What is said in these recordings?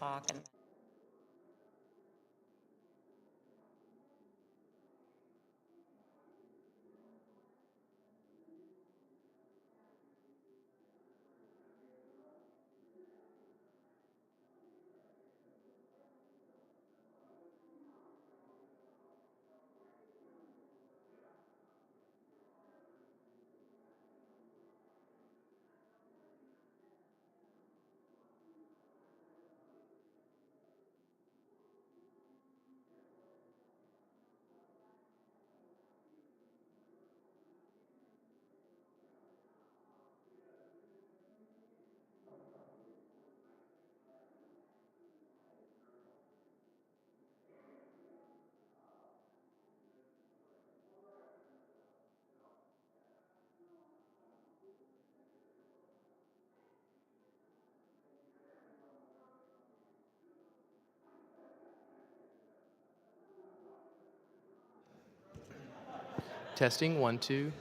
talk and Testing 1, 2.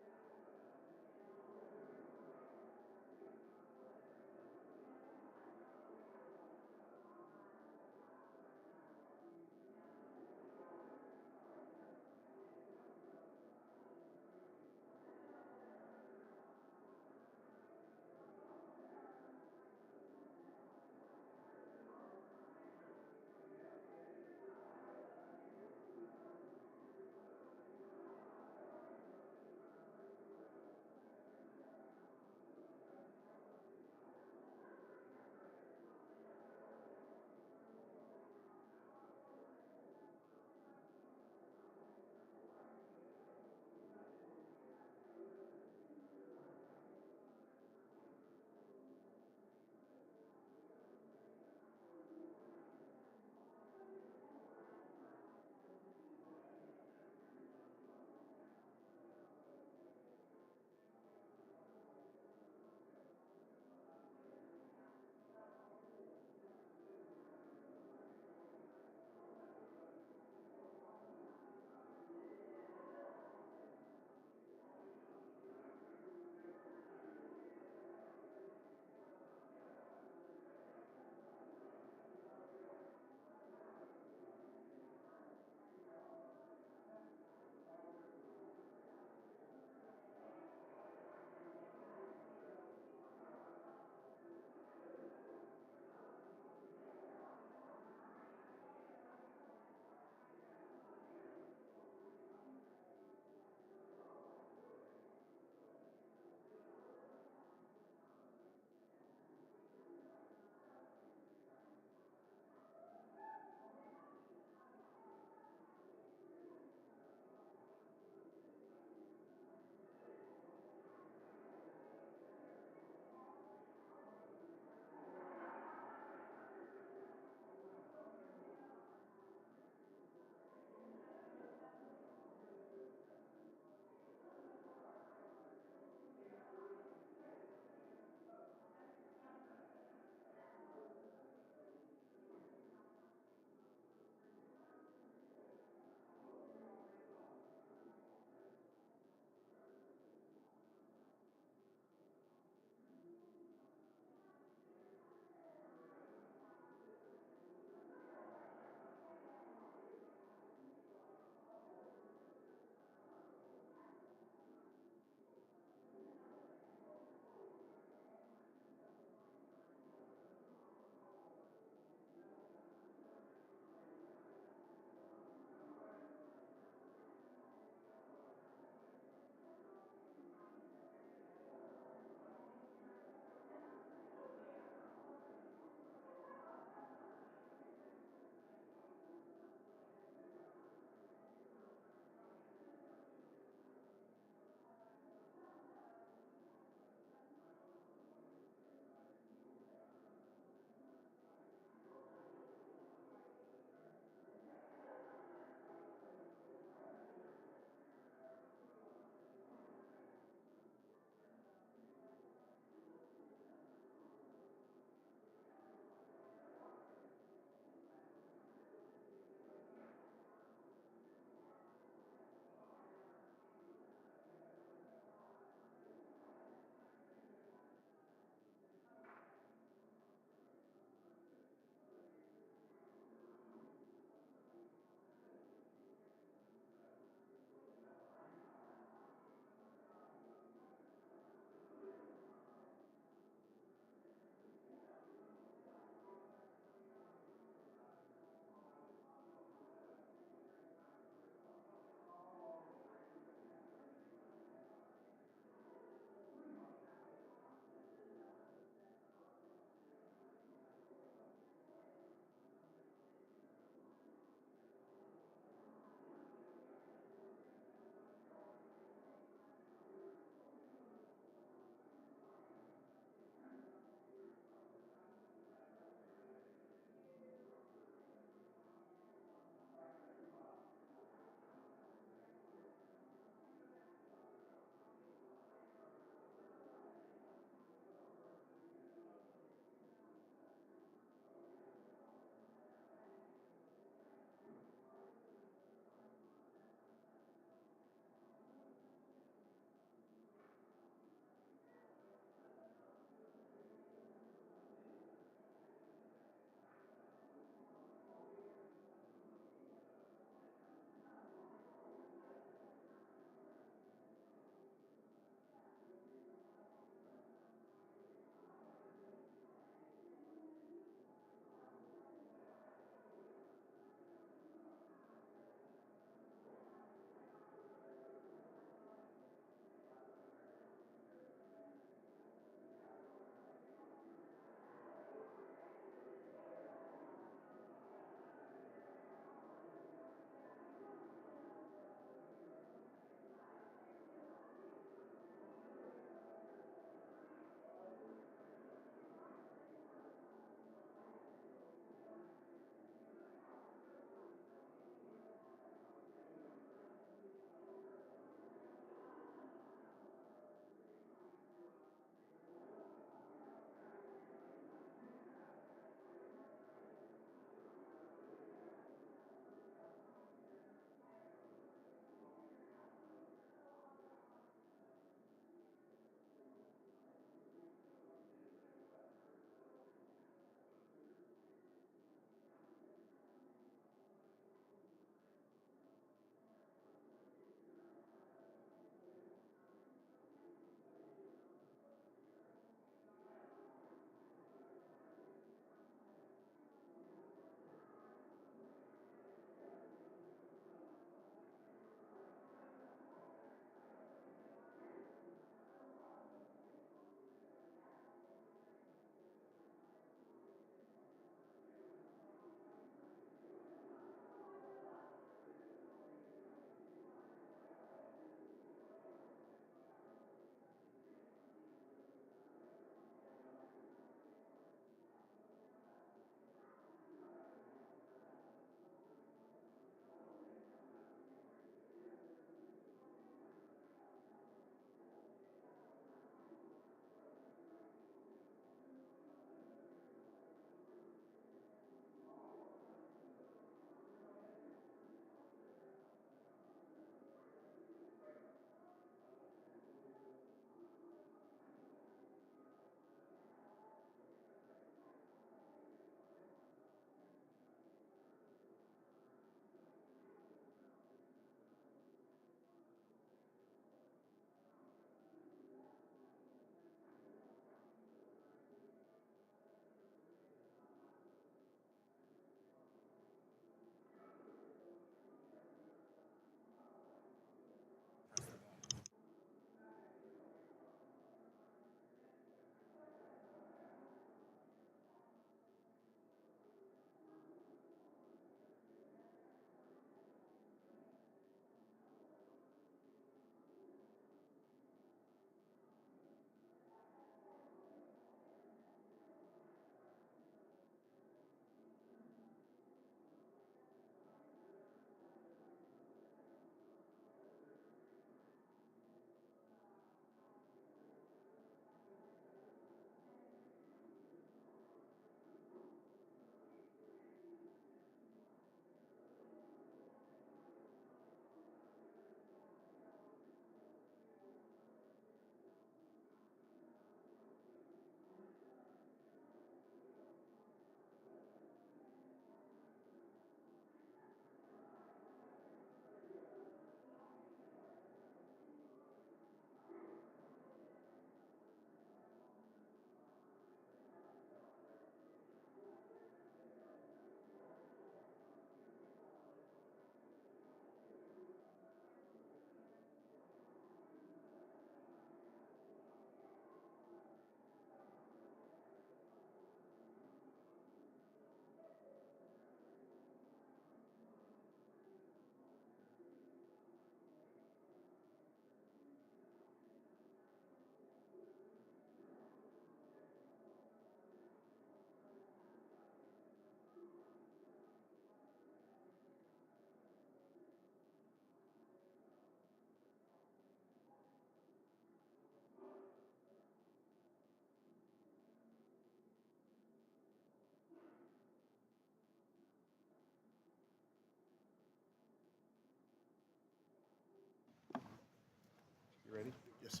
Ready? Yes,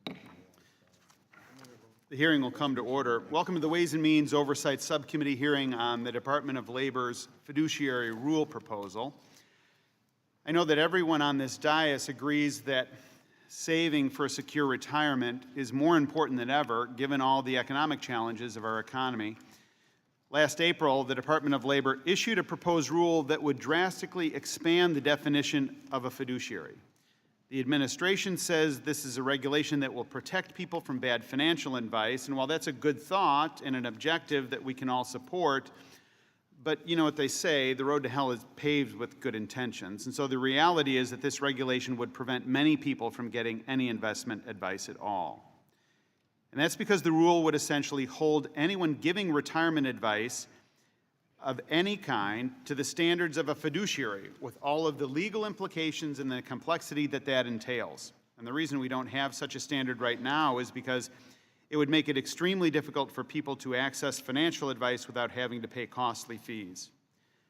sir. The hearing will come to order. Welcome to the Ways and Means Oversight Subcommittee hearing on the Department of Labor's fiduciary rule proposal. I know that everyone on this dais agrees that saving for a secure retirement is more important than ever, given all the economic challenges of our economy. Last April, the Department of Labor issued a proposed rule that would drastically expand the definition of a fiduciary. The administration says this is a regulation that will protect people from bad financial advice, and while that's a good thought and an objective that we can all support, but you know what they say, the road to hell is paved with good intentions. And so the reality is that this regulation would prevent many people from getting any investment advice at all. And that's because the rule would essentially hold anyone giving retirement advice of any kind to the standards of a fiduciary, with all of the legal implications and the complexity that that entails. And the reason we don't have such a standard right now is because it would make it extremely difficult for people to access financial advice without having to pay costly fees.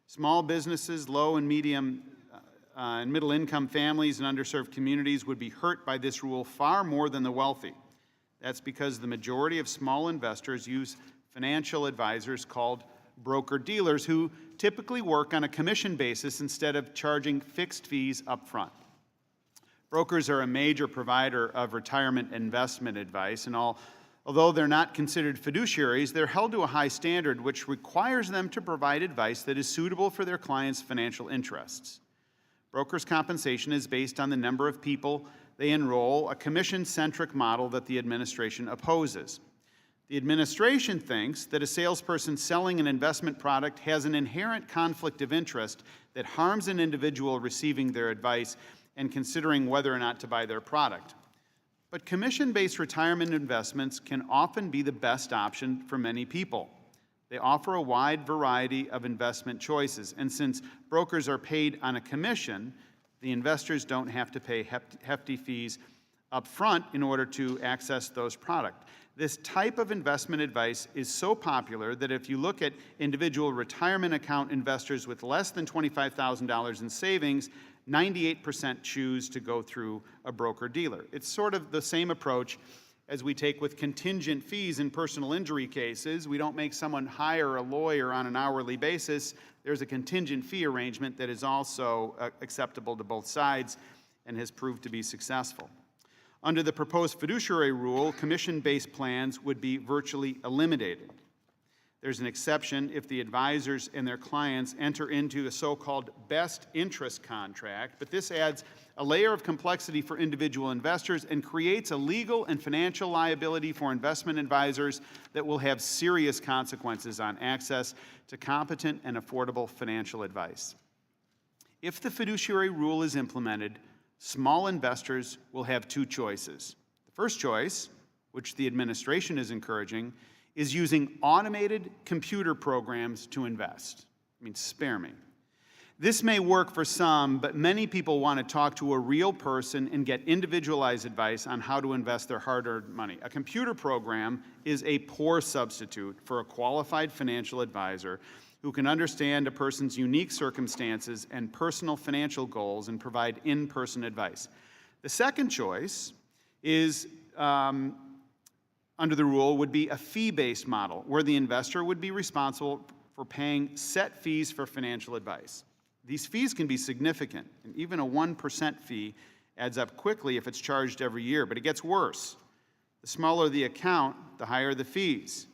Small businesses, low and medium and middle income families and underserved communities would be hurt by this rule far more than the wealthy. That's because the majority of small investors use financial advisors called broker-dealers who typically work on a commission basis instead of charging fixed fees up front. Brokers are a major provider of retirement investment advice, and although they're not considered fiduciaries, they're held to a high standard which requires them to provide advice that is suitable for their clients' financial interests. Brokers' compensation is based on the number of people they enroll, a commission-centric model that the administration opposes. The administration thinks that a salesperson selling an investment product has an inherent conflict of interest that harms an individual receiving their advice and considering whether or not to buy their product. But commission-based retirement investments can often be the best option for many people. They offer a wide variety of investment choices, and since brokers are paid on a commission, the investors don't have to pay hefty fees up front in order to access those products. This type of investment advice is so popular that if you look at individual retirement account investors with less than $25,000 in savings, 98% choose to go through a broker-dealer. It's sort of the same approach as we take with contingent fees in personal injury cases. We don't make someone hire a lawyer on an hourly basis. There's a contingent fee arrangement that is also acceptable to both sides and has proved to be successful. Under the proposed fiduciary rule, commission-based plans would be virtually eliminated. There's an exception if the advisors and their clients enter into a so-called best interest contract, but this adds a layer of complexity for individual investors and creates a legal and financial liability for investment advisors that will have serious consequences on access to competent and affordable financial advice. If the fiduciary rule is implemented, small investors will have two choices. The first choice, which the administration is encouraging, is using automated computer programs to invest. I mean, spare me. This may work for some, but many people want to talk to a real person and get individualized advice on how to invest their hard-earned money. A computer program is a poor substitute for a qualified financial advisor who can understand a person's unique circumstances and personal financial goals and provide in-person advice. The second choice is, under the rule, would be a fee-based model where the investor would be responsible for paying set fees for financial advice. These fees can be significant, and even a 1% fee adds up quickly if it's charged every year, but it gets worse. The smaller the account, the higher the fees.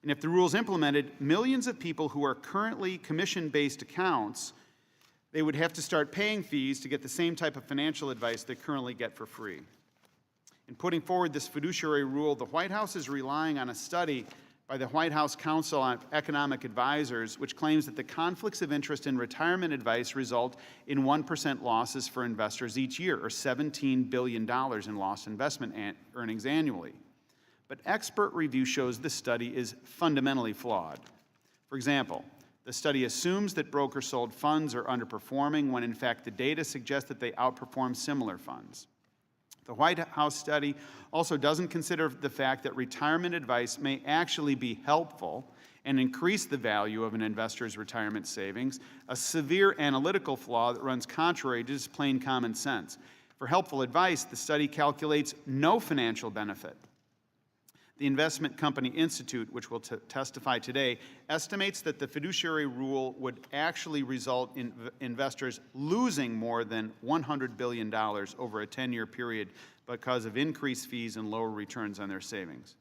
And if the rule is implemented, millions of people who are currently commission-based accounts, they would have to start paying fees to get the same type of financial advice they currently get for free. In putting forward this fiduciary rule, the White House is relying on a study by the White House Council on Economic Advisors, which claims that the conflicts of interest in retirement advice result in 1% losses for investors each year, or $17 billion in lost investment earnings annually. But expert review shows this study is fundamentally flawed. For example, the study assumes that broker-sold funds are underperforming when in fact the data suggests that they outperform similar funds. The White House study also doesn't consider the fact that retirement advice may actually be helpful and increase the value of an investor's retirement savings, a severe analytical flaw that runs contrary to just plain common sense. For helpful advice, the study calculates no financial benefit. The Investment Company Institute, which will testify today, estimates that the fiduciary rule would actually result in investors losing more than $100 billion over a 10-year period because of increased fees and lower returns on their savings.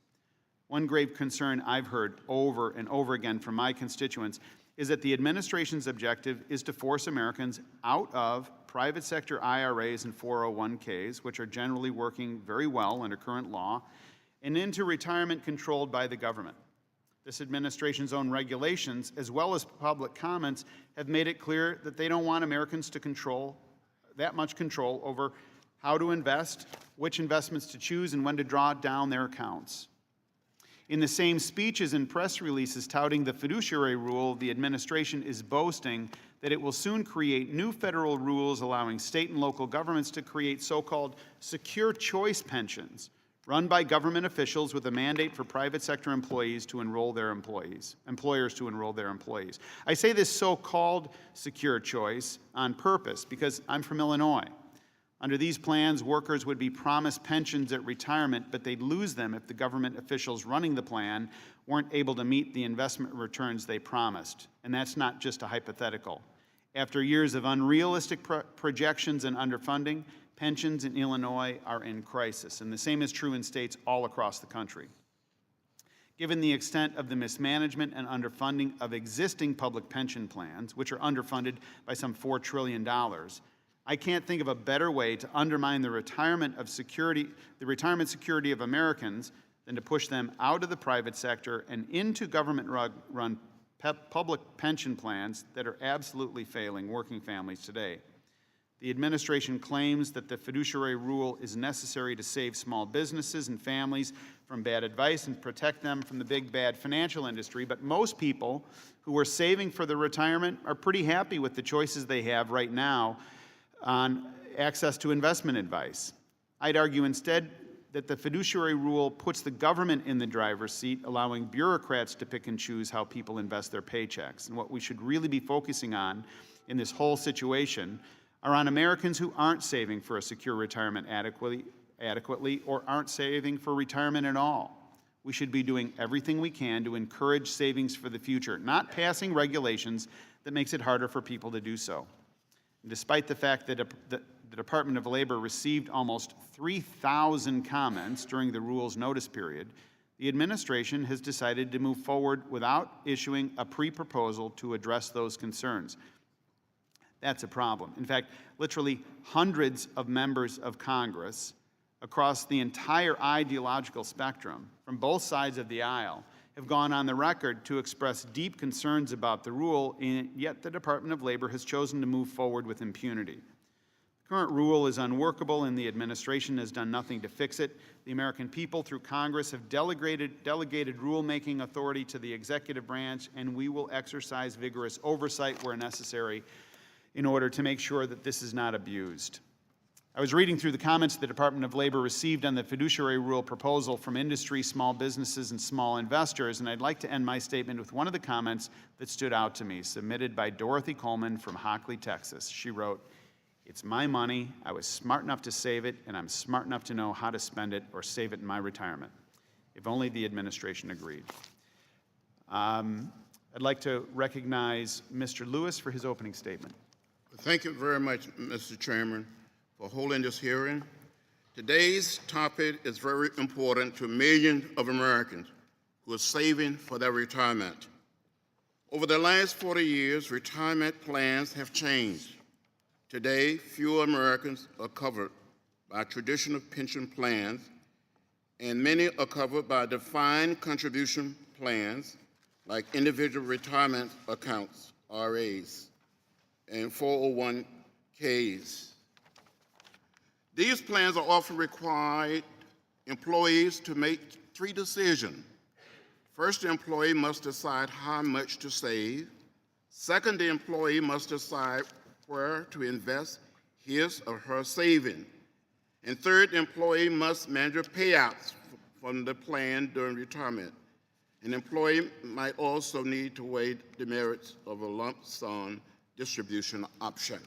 One grave concern I've heard over and over again from my constituents is that the administration's objective is to force Americans out of private sector IRAs and 401ks, which are generally working very well under current law, and into retirement controlled by the government. This administration's own regulations, as well as public comments, have made it clear that they don't want Americans to control that much control over how to invest, which investments to choose, and when to draw down their accounts. In the same speeches and press releases touting the fiduciary rule, the administration is boasting that it will soon create new federal rules allowing state and local governments to create so-called secure choice pensions run by government officials with a mandate for private sector employers to enroll their employees. I say this so-called secure choice on purpose because I'm from Illinois. Under these plans, workers would be promised pensions at retirement, but they'd lose them if the government officials running the plan weren't able to meet the investment returns they promised. And that's not just a hypothetical. After years of unrealistic projections and underfunding, pensions in Illinois are in crisis, and the same is true in states all across the country. Given the extent of the mismanagement and underfunding of existing public pension plans, which are underfunded by some $4 trillion, I can't think of a better way to undermine the retirement security of Americans than to push them out of the private sector and into government-run public pension plans that are absolutely failing working families today. The administration claims that the fiduciary rule is necessary to save small businesses and families from bad advice and protect them from the big bad financial industry, but most people who are saving for their retirement are pretty happy with the choices they have right now on access to investment advice. I'd argue instead that the fiduciary rule puts the government in the driver's seat, allowing bureaucrats to pick and choose how people invest their paychecks. And what we should really be focusing on in this whole situation are on Americans who aren't saving for a secure retirement adequately or aren't saving for retirement at all. We should be doing everything we can to encourage savings for the future, not passing regulations that makes it harder for people to do so. And despite the fact that the Department of Labor received almost 3,000 comments during the rule's notice period, the administration has decided to move forward without issuing a pre-proposal to address those concerns. That's a problem. In fact, literally hundreds of members of Congress across the entire ideological spectrum from both sides of the aisle have gone on the record to express deep concerns about the rule, and yet the Department of Labor has chosen to move forward with impunity. The current rule is unworkable, and the administration has done nothing to fix it. The American people, through Congress, have delegated rulemaking authority to the executive branch, and we will exercise vigorous oversight where necessary in order to make sure that this is not abused. I was reading through the comments the Department of Labor received on the fiduciary rule proposal from industry, small businesses, and small investors, and I'd like to end my statement with one of the comments that stood out to me, submitted by Dorothy Coleman from Hockley, Texas. She wrote, "It's my money, I was smart enough to save it, and I'm smart enough to know how to spend it or save it in my retirement. If only the administration agreed." I'd like to recognize Mr. Lewis for his opening statement. Thank you very much, Mr. Chairman, for holding this hearing. Today's topic is very important to millions of Americans who are saving for their retirement. Over the last 40 years, retirement plans have changed. Today, fewer Americans are covered by traditional pension plans, and many are covered by defined contribution plans like individual retirement accounts, RAs, and 401ks. These plans are often required employees to make three decisions. First, the employee must decide how much to save. Second, the employee must decide where to invest his or her savings. And third, the employee must manage payouts from the plan during retirement. An employee might also need to weigh the merits of a lump sum distribution option.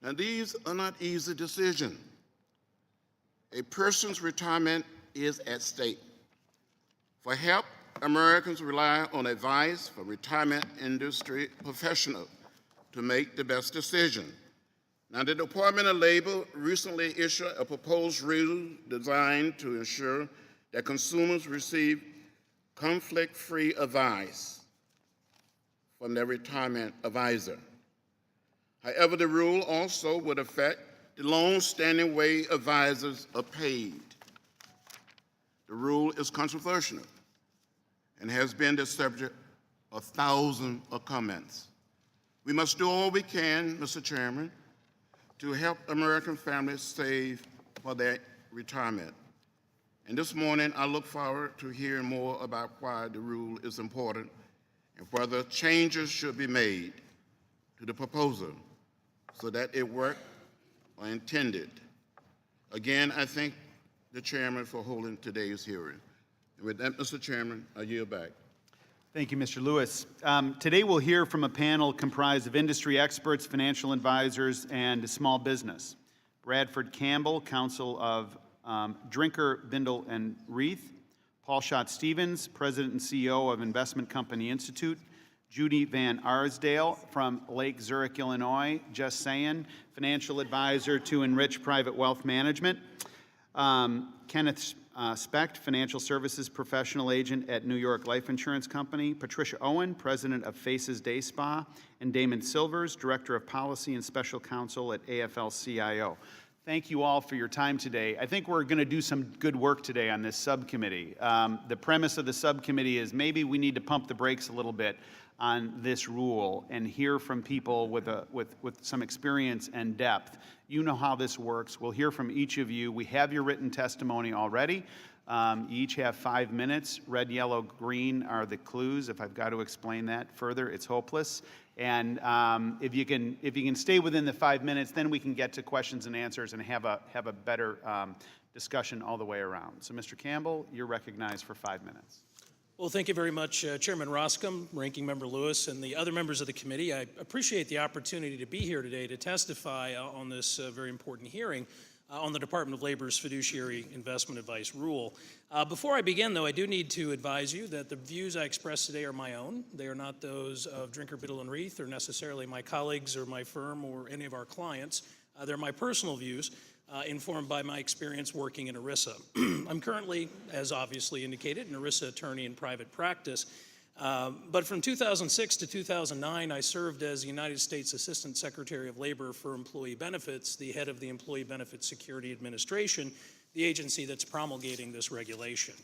Now, these are not easy decisions. A person's retirement is at stake. For help, Americans rely on advice from retirement industry professionals to make the best decision. Now, the Department of Labor recently issued a proposed rule designed to ensure that consumers receive conflict-free advice from their retirement advisor. However, the rule also would affect the long-standing way advisors are paid. The rule is controversial and has been the subject of thousands of comments. We must do all we can, Mr. Chairman, to help American families save for their retirement. And this morning, I look forward to hearing more about why the rule is important and whether changes should be made to the proposal so that it worked or intended. Again, I thank the chairman for holding today's hearing. And with that, Mr. Chairman, I yield back. Thank you, Mr. Lewis. Today we'll hear from a panel comprised of industry experts, financial advisors, and small business. Bradford Campbell, Counsel of Drinker, Bindle, and Reith. Paul Schott-Stevens, President and CEO of Investment Company Institute. Judy Van Arsdale from Lake Zurich, Illinois. Jess Sayin, Financial Advisor to Enrich Private Wealth Management. Kenneth Specht, Financial Services Professional Agent at New York Life Insurance Company. Patricia Owen, President of Faces Day Spa. And Damon Silvers, Director of Policy and Special Counsel at AFL-CIO. Thank you all for your time today. I think we're going to do some good work today on this subcommittee. The premise of the subcommittee is maybe we need to pump the brakes a little bit on this rule and hear from people with some experience and depth. You know how this works. We'll hear from each of you. We have your written testimony already. You each have 5 minutes. Red, yellow, green are the clues. If I've got to explain that further, it's hopeless. And if you can stay within the 5 minutes, then we can get to questions and answers and have a better discussion all the way around. So, Mr. Campbell, you're recognized for 5 minutes. Well, thank you very much, Chairman Roscom, Ranking Member Lewis, and the other members of the committee. I appreciate the opportunity to be here today to testify on this very important hearing on the Department of Labor's Fiduciary Investment Advice Rule. Before I begin, though, I do need to advise you that the views I express today are my own. They are not those of Drinker, Biddle, and Reith, or necessarily my colleagues or my firm or any of our clients. They're my personal views, informed by my experience working in ERISA. I'm currently, as obviously indicated, an ERISA attorney in private practice. But from 2006 to 2009, I served as the United States Assistant Secretary of Labor for Employee Benefits, the head of the Employee Benefits Security Administration, the agency that's promulgating this regulation.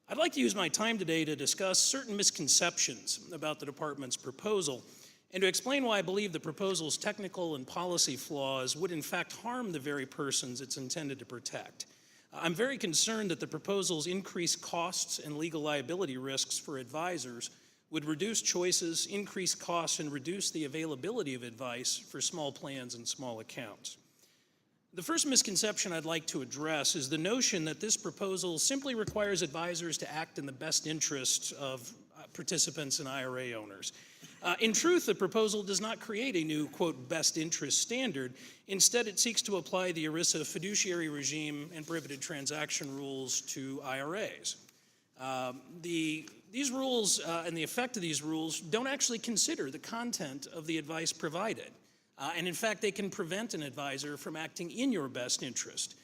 I'd like to use my time today to discuss certain misconceptions about the department's proposal and to explain why I believe the proposal's technical and policy flaws would in fact harm the very persons it's intended to protect. I'm very concerned that the proposal's increased costs and legal liability risks for advisors would reduce choices, increase costs, and reduce the availability of advice for small plans and small accounts. The first misconception I'd like to address is the notion that this proposal simply requires advisors to act in the best interest of participants and IRA owners. In truth, the proposal does not create a new, quote, best interest standard. Instead, it seeks to apply the ERISA fiduciary regime and prohibited transaction rules to IRAs. These rules and the effect of these rules don't actually consider the content of the advice provided. And in fact, they can prevent an advisor from acting in your best interest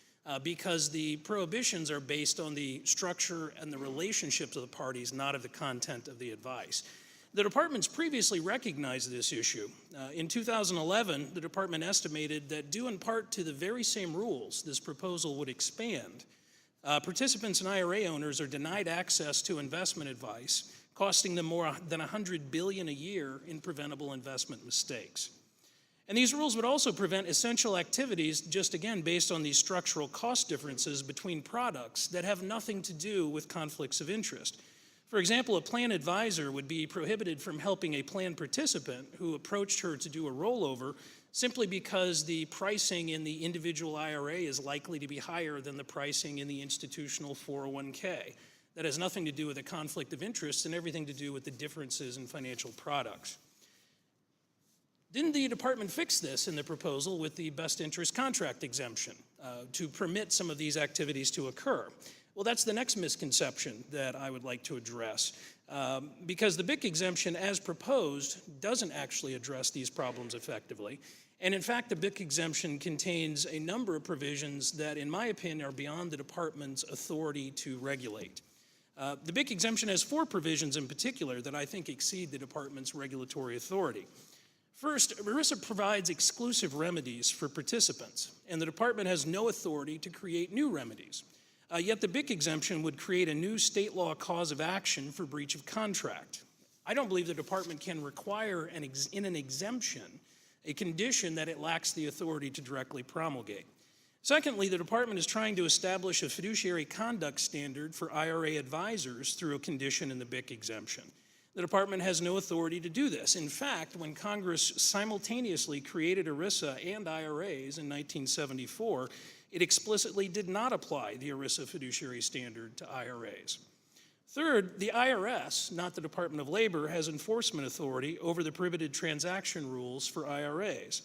because the prohibitions are based on the structure and the relationships of the parties, not of the content of the advice. The department's previously recognized this issue. In 2011, the department estimated that due in part to the very same rules this proposal would expand, participants and IRA owners are denied access to investment advice, costing them more than $100 billion a year in preventable investment mistakes. And these rules would also prevent essential activities, just again based on these structural cost differences between products that have nothing to do with conflicts of interest. For example, a plan advisor would be prohibited from helping a plan participant who approached her to do a rollover simply because the pricing in the individual IRA is likely to be higher than the pricing in the institutional 401k. That has nothing to do with a conflict of interest and everything to do with the differences in financial products. Didn't the department fix this in the proposal with the best interest contract exemption to permit some of these activities to occur? Well, that's the next misconception that I would like to address, because the BIC exemption as proposed doesn't actually address these problems effectively. And in fact, the BIC exemption contains a number of provisions that, in my opinion, are beyond the department's authority to regulate. The BIC exemption has 4 provisions in particular that I think exceed the department's regulatory authority. First, ERISA provides exclusive remedies for participants, and the department has no authority to create new remedies. Yet the BIC exemption would create a new state law cause of action for breach of contract. I don't believe the department can require in an exemption a condition that it lacks the authority to directly promulgate. Secondly, the department is trying to establish a fiduciary conduct standard for IRA advisors through a condition in the BIC exemption. The department has no authority to do this. In fact, when Congress simultaneously created ERISA and IRAs in 1974, it explicitly did not apply the ERISA fiduciary standard to IRAs. Third, the IRS, not the Department of Labor, has enforcement authority over the prohibited transaction rules for IRAs.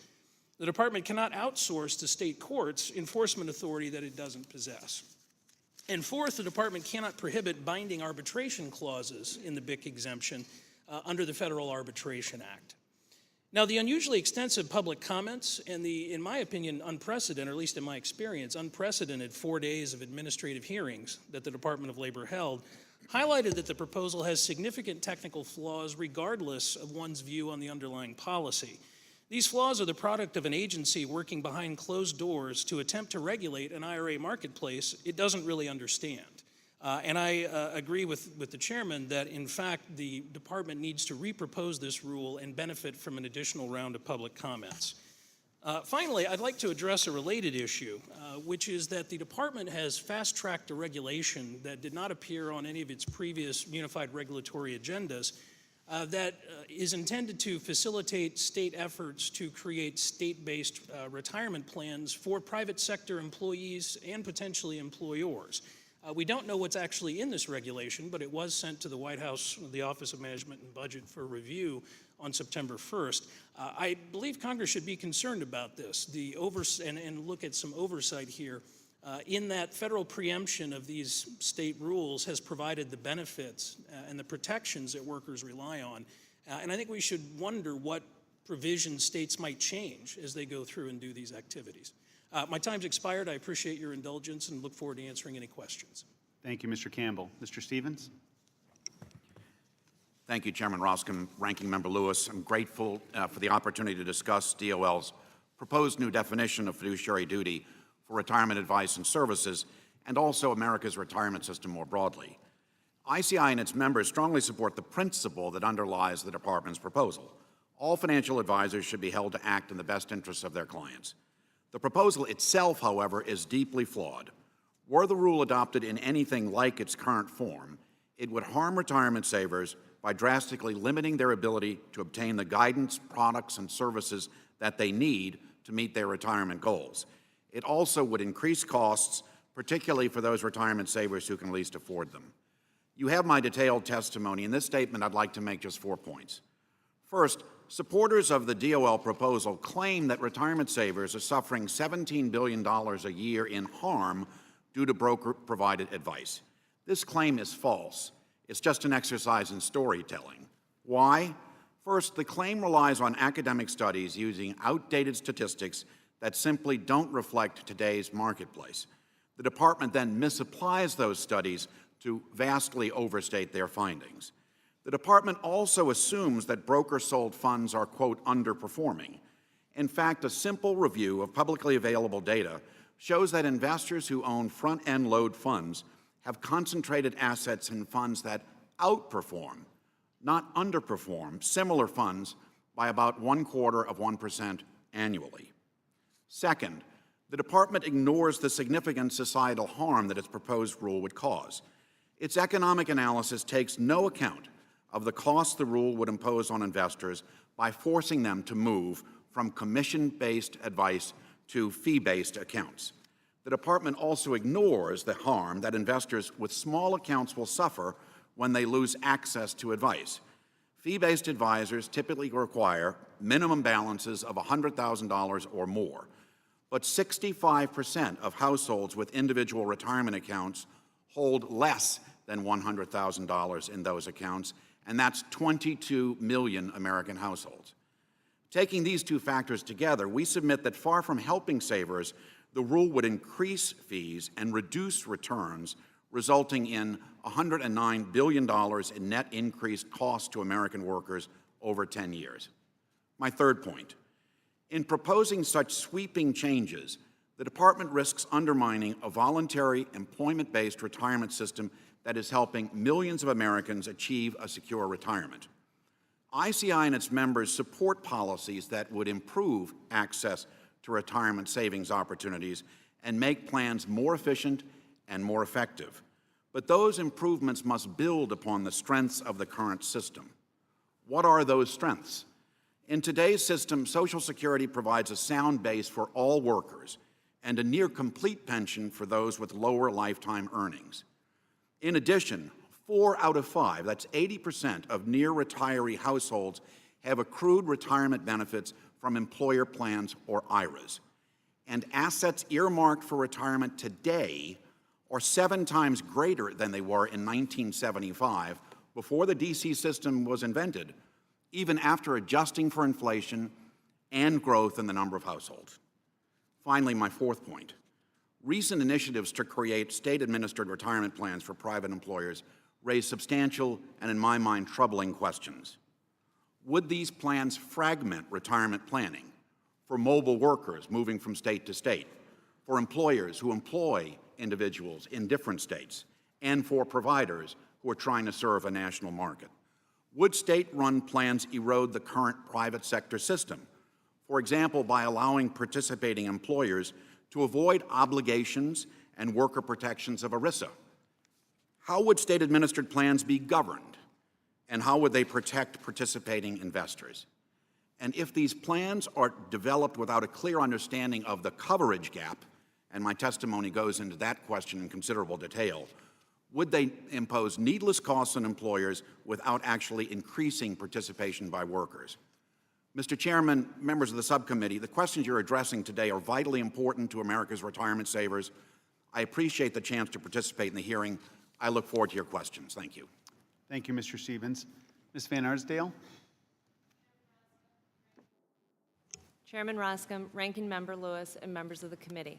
The department cannot outsource to state courts enforcement authority that it doesn't possess. And fourth, the department cannot prohibit binding arbitration clauses in the BIC exemption under the Federal Arbitration Act. Now, the unusually extensive public comments and the, in my opinion, unprecedented, or at least in my experience, unprecedented 4 days of administrative hearings that the Department of Labor held highlighted that the proposal has significant technical flaws regardless of one's view on the underlying policy. These flaws are the product of an agency working behind closed doors to attempt to regulate an IRA marketplace it doesn't really understand. And I agree with the chairman that, in fact, the department needs to repropose this rule and benefit from an additional round of public comments. Finally, I'd like to address a related issue, which is that the department has fast-tracked a regulation that did not appear on any of its previous unified regulatory agendas that is intended to facilitate state efforts to create state-based retirement plans for private sector employees and potentially employers. We don't know what's actually in this regulation, but it was sent to the White House, the Office of Management and Budget, for review on September 1st. I believe Congress should be concerned about this and look at some oversight here in that federal preemption of these state rules has provided the benefits and the protections that workers rely on. And I think we should wonder what provisions states might change as they go through and do these activities. My time's expired. I appreciate your indulgence and look forward to answering any questions. Thank you, Mr. Campbell. Mr. Stevens? Thank you, Chairman Roskin, Ranking Member Lewis. I'm grateful for the opportunity to discuss DOL's proposed new definition of fiduciary duty for retirement advice and services, and also America's retirement system more broadly. ICI and its members strongly support the principle that underlies the department's proposal. All financial advisors should be held to act in the best interests of their clients. The proposal itself, however, is deeply flawed. Were the rule adopted in anything like its current form, it would harm retirement savers by drastically limiting their ability to obtain the guidance, products, and services that they need to meet their retirement goals. It also would increase costs, particularly for those retirement savers who can least afford them. You have my detailed testimony. In this statement, I'd like to make just 4 points. First, supporters of the DOL proposal claim that retirement savers are suffering $17 billion a year in harm due to broker-provided advice. This claim is false. It's just an exercise in storytelling. Why? First, the claim relies on academic studies using outdated statistics that simply don't reflect today's marketplace. The department then misapplies those studies to vastly overstate their findings. The department also assumes that broker-sold funds are, quote, underperforming. In fact, a simple review of publicly available data shows that investors who own front-end load funds have concentrated assets in funds that outperform, not underperform, similar funds by about 0.25% annually. Second, the department ignores the significant societal harm that its proposed rule would cause. Its economic analysis takes no account of the cost the rule would impose on investors by forcing them to move from commission-based advice to fee-based accounts. The department also ignores the harm that investors with small accounts will suffer when they lose access to advice. Fee-based advisors typically require minimum balances of $100,000 or more, but 65% of households with individual retirement accounts hold less than $100,000 in those accounts, and that's 22 million American households. Taking these two factors together, we submit that far from helping savers, the rule would increase fees and reduce returns, resulting in $109 billion in net increased costs to American workers over 10 years. My third point, in proposing such sweeping changes, the department risks undermining a voluntary employment-based retirement system that is helping millions of Americans achieve a secure retirement. ICI and its members support policies that would improve access to retirement savings opportunities and make plans more efficient and more effective. But those improvements must build upon the strengths of the current system. What are those strengths? In today's system, Social Security provides a sound base for all workers and a near-complete pension for those with lower lifetime earnings. In addition, 4 out of 5, that's 80% of near-retiree households, have accrued retirement benefits from employer plans or IRAs. And assets earmarked for retirement today are 7 times greater than they were in 1975, before the DC system was invented, even after adjusting for inflation and growth in the number of households. Finally, my fourth point, recent initiatives to create state-administered retirement plans for private employers raise substantial and, in my mind, troubling questions. Would these plans fragment retirement planning for mobile workers moving from state to state, for employers who employ individuals in different states, and for providers who are trying to serve a national market? Would state-run plans erode the current private sector system, for example, by allowing participating employers to avoid obligations and worker protections of ERISA? How would state-administered plans be governed, and how would they protect participating investors? And if these plans are developed without a clear understanding of the coverage gap, and my testimony goes into that question in considerable detail, would they impose needless costs on employers without actually increasing participation by workers? Mr. Chairman, members of the subcommittee, the questions you're addressing today are vitally important to America's retirement savers. I appreciate the chance to participate in the hearing. I look forward to your questions. Thank you. Thank you, Mr. Stevens. Ms. Van Arsdale? Chairman Roscom, Ranking Member Lewis, and members of the committee.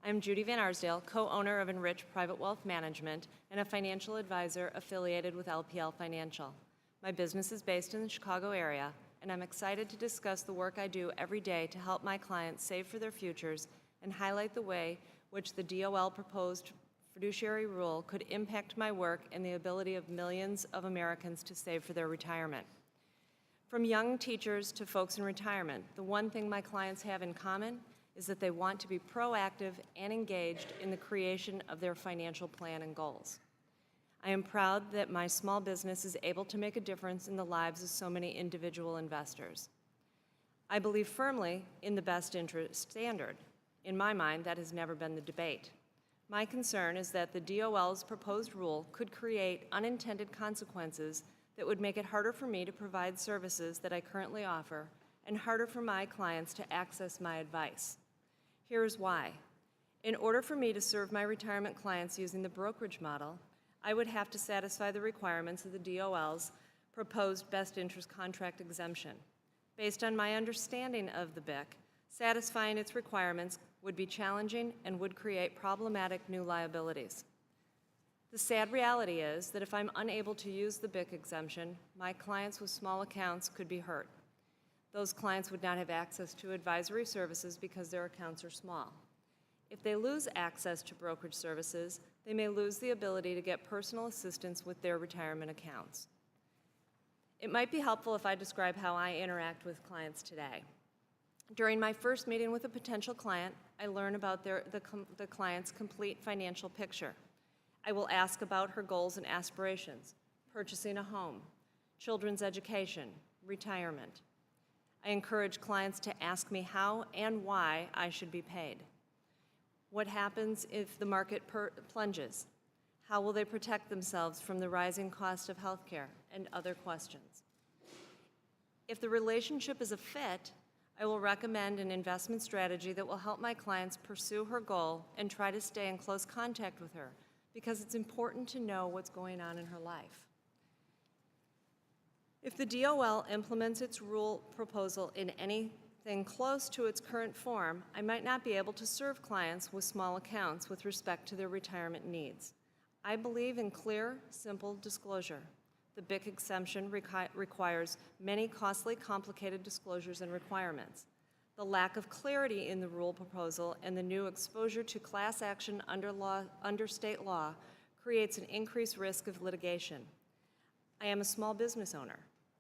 I'm Judy Van Arsdale, co-owner of Enrich Private Wealth Management and a financial advisor affiliated with LPL Financial. My business is based in the Chicago area, and I'm excited to discuss the work I do every day to help my clients save for their futures and highlight the way which the DOL proposed fiduciary rule could impact my work and the ability of millions of Americans to save for their retirement. From young teachers to folks in retirement, the one thing my clients have in common is that they want to be proactive and engaged in the creation of their financial plan and goals. I am proud that my small business is able to make a difference in the lives of so many individual investors. I believe firmly in the best interest standard. In my mind, that has never been the debate. My concern is that the DOL's proposed rule could create unintended consequences that would make it harder for me to provide services that I currently offer and harder for my clients to access my advice. Here is why. In order for me to serve my retirement clients using the brokerage model, I would have to satisfy the requirements of the DOL's proposed best interest contract exemption. Based on my understanding of the BIC, satisfying its requirements would be challenging and would create problematic new liabilities. The sad reality is that if I'm unable to use the BIC exemption, my clients with small accounts could be hurt. Those clients would not have access to advisory services because their accounts are small. If they lose access to brokerage services, they may lose the ability to get personal assistance with their retirement accounts. It might be helpful if I describe how I interact with clients today. During my first meeting with a potential client, I learn about the client's complete financial picture. I will ask about her goals and aspirations, purchasing a home, children's education, retirement. I encourage clients to ask me how and why I should be paid. What happens if the market plunges? How will they protect themselves from the rising cost of health care and other questions? If the relationship is a fit, I will recommend an investment strategy that will help my clients pursue her goal and try to stay in close contact with her, because it's important to know what's going on in her life. If the DOL implements its rule proposal in anything close to its current form, I might not be able to serve clients with small accounts with respect to their retirement needs. I believe in clear, simple disclosure. The BIC exemption requires many costly, complicated disclosures and requirements. The lack of clarity in the rule proposal and the new exposure to class action under state law creates an increased risk of litigation. I am a small business owner.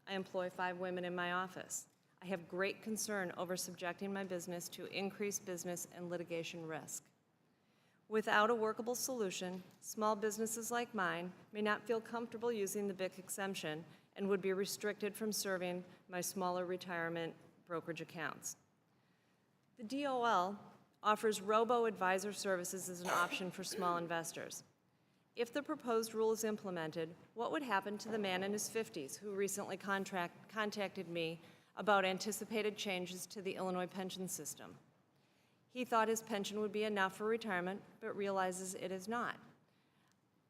I employ 5 women in my office. I have great concern over subjecting my business to increased business and litigation risk. Without a workable solution, small businesses like mine may not feel comfortable using the BIC exemption and would be restricted from serving my smaller retirement brokerage accounts. The DOL offers robo-advisor services as an option for small investors. If the proposed rule is implemented, what would happen to the man in his 50s who recently contacted me about anticipated changes to the Illinois pension system? He thought his pension would be enough for retirement, but realizes it is not.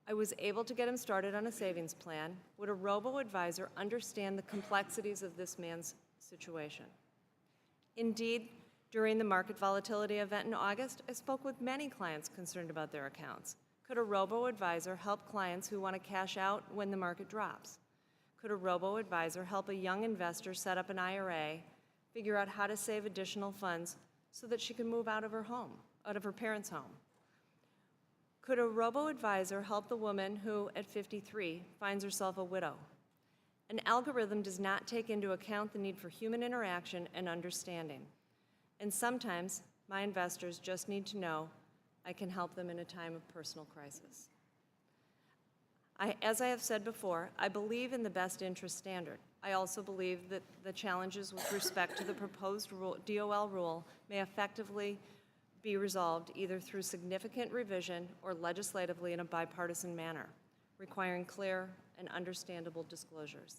I was able to get him started on a savings plan. Would a robo-advisor understand the complexities of this man's situation? Indeed, during the market volatility event in August, I spoke with many clients concerned about their accounts. Could a robo-advisor help clients who want to cash out when the market drops? Could a robo-advisor help a young investor set up an IRA, figure out how to save additional funds so that she can move out of her parents' home? Could a robo-advisor help the woman who, at 53, finds herself a widow? An algorithm does not take into account the need for human interaction and understanding. And sometimes, my investors just need to know I can help them in a time of personal crisis. As I have said before, I believe in the best interest standard. I also believe that the challenges with respect to the proposed DOL rule may effectively be resolved either through significant revision or legislatively in a bipartisan manner, requiring clear and understandable disclosures.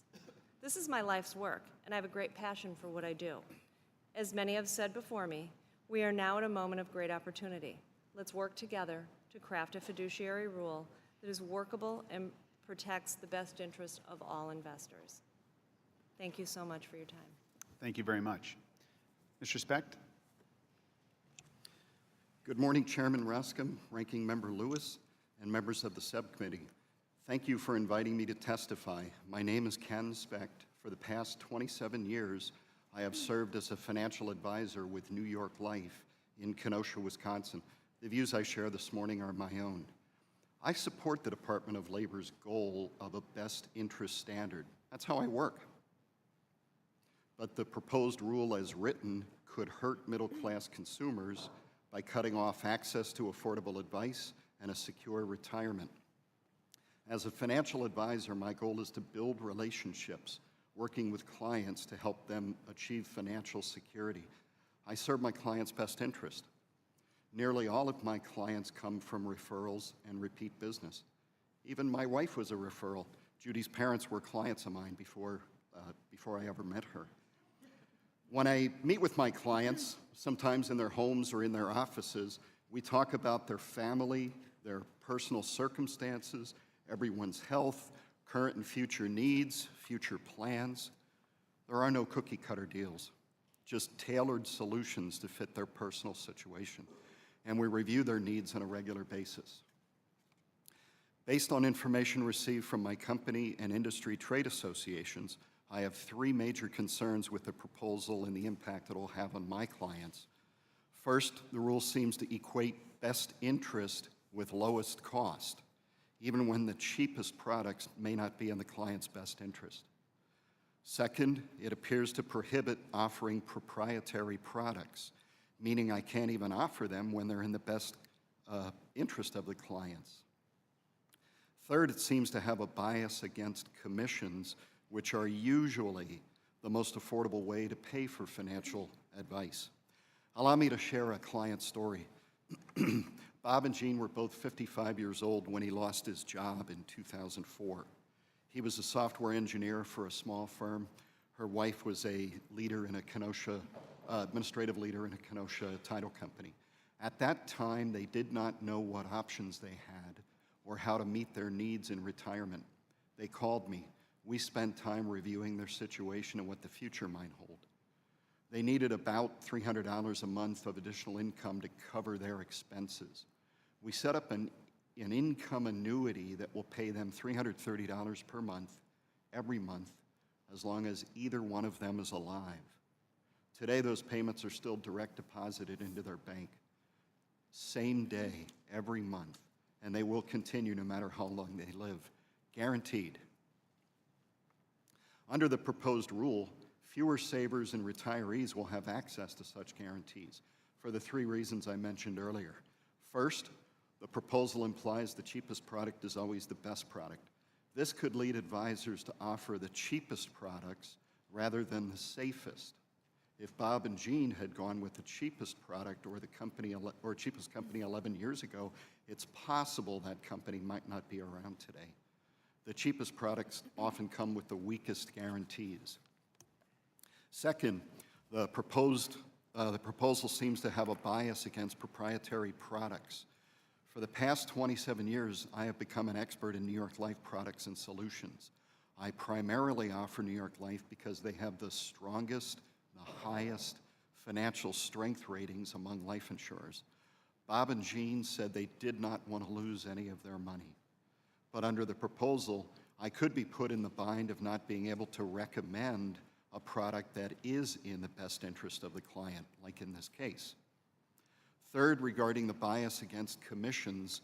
This is my life's work, and I have a great passion for what I do. As many have said before me, we are now at a moment of great opportunity. Let's work together to craft a fiduciary rule that is workable and protects the best interest of all investors. Thank you so much for your time. Thank you very much. Mr. Specht? Good morning, Chairman Roscom, Ranking Member Lewis, and members of the subcommittee. Thank you for inviting me to testify. My name is Ken Specht. For the past 27 years, I have served as a financial advisor with New York Life in Kenosha, Wisconsin. The views I share this morning are my own. I support the Department of Labor's goal of a best interest standard. That's how I work. But the proposed rule as written could hurt middle-class consumers by cutting off access to affordable advice and a secure retirement. As a financial advisor, my goal is to build relationships, working with clients to help them achieve financial security. I serve my clients' best interest. Nearly all of my clients come from referrals and repeat business. Even my wife was a referral. Judy's parents were clients of mine before I ever met her. When I meet with my clients, sometimes in their homes or in their offices, we talk about their family, their personal circumstances, everyone's health, current and future needs, future plans. There are no cookie-cutter deals, just tailored solutions to fit their personal situation. And we review their needs on a regular basis. Based on information received from my company and industry trade associations, I have 3 major concerns with the proposal and the impact it will have on my clients. First, the rule seems to equate best interest with lowest cost, even when the cheapest products may not be in the client's best interest. Second, it appears to prohibit offering proprietary products, meaning I can't even offer them when they're in the best interest of the clients. Third, it seems to have a bias against commissions, which are usually the most affordable way to pay for financial advice. Allow me to share a client story. Bob and Jean were both 55 years old when he lost his job in 2004. He was a software engineer for a small firm. Her wife was a leader in a Kenosha, administrative leader in a Kenosha title company. At that time, they did not know what options they had or how to meet their needs in retirement. They called me. We spent time reviewing their situation and what the future might hold. They needed about $300 a month of additional income to cover their expenses. We set up an income annuity that will pay them $330 per month, every month, as long as either one of them is alive. Today, those payments are still direct deposited into their bank. Same day, every month, and they will continue no matter how long they live, guaranteed. Under the proposed rule, fewer savers and retirees will have access to such guarantees for the three reasons I mentioned earlier. First, the proposal implies the cheapest product is always the best product. This could lead advisors to offer the cheapest products rather than the safest. If Bob and Jean had gone with the cheapest product or cheapest company 11 years ago, it's possible that company might not be around today. The cheapest products often come with the weakest guarantees. Second, the proposal seems to have a bias against proprietary products. For the past 27 years, I have become an expert in New York Life products and solutions. I primarily offer New York Life because they have the strongest, the highest financial strength ratings among life insurers. Bob and Jean said they did not want to lose any of their money. But under the proposal, I could be put in the bind of not being able to recommend a product that is in the best interest of the client, like in this case. Third, regarding the bias against commissions,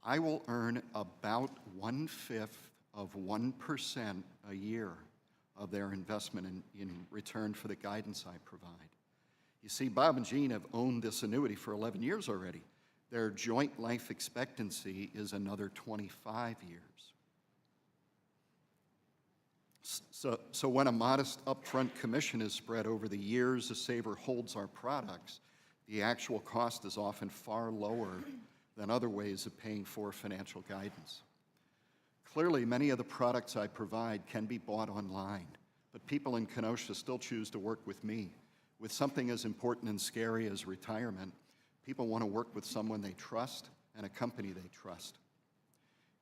I will earn about 1/5 of 1% a year of their investment in return for the guidance I provide. You see, Bob and Jean have owned this annuity for 11 years already. Their joint life expectancy is another 25 years. So when a modest upfront commission is spread over the years a saver holds our products, the actual cost is often far lower than other ways of paying for financial guidance. Clearly, many of the products I provide can be bought online, but people in Kenosha still choose to work with me. With something as important and scary as retirement, people want to work with someone they trust and a company they trust.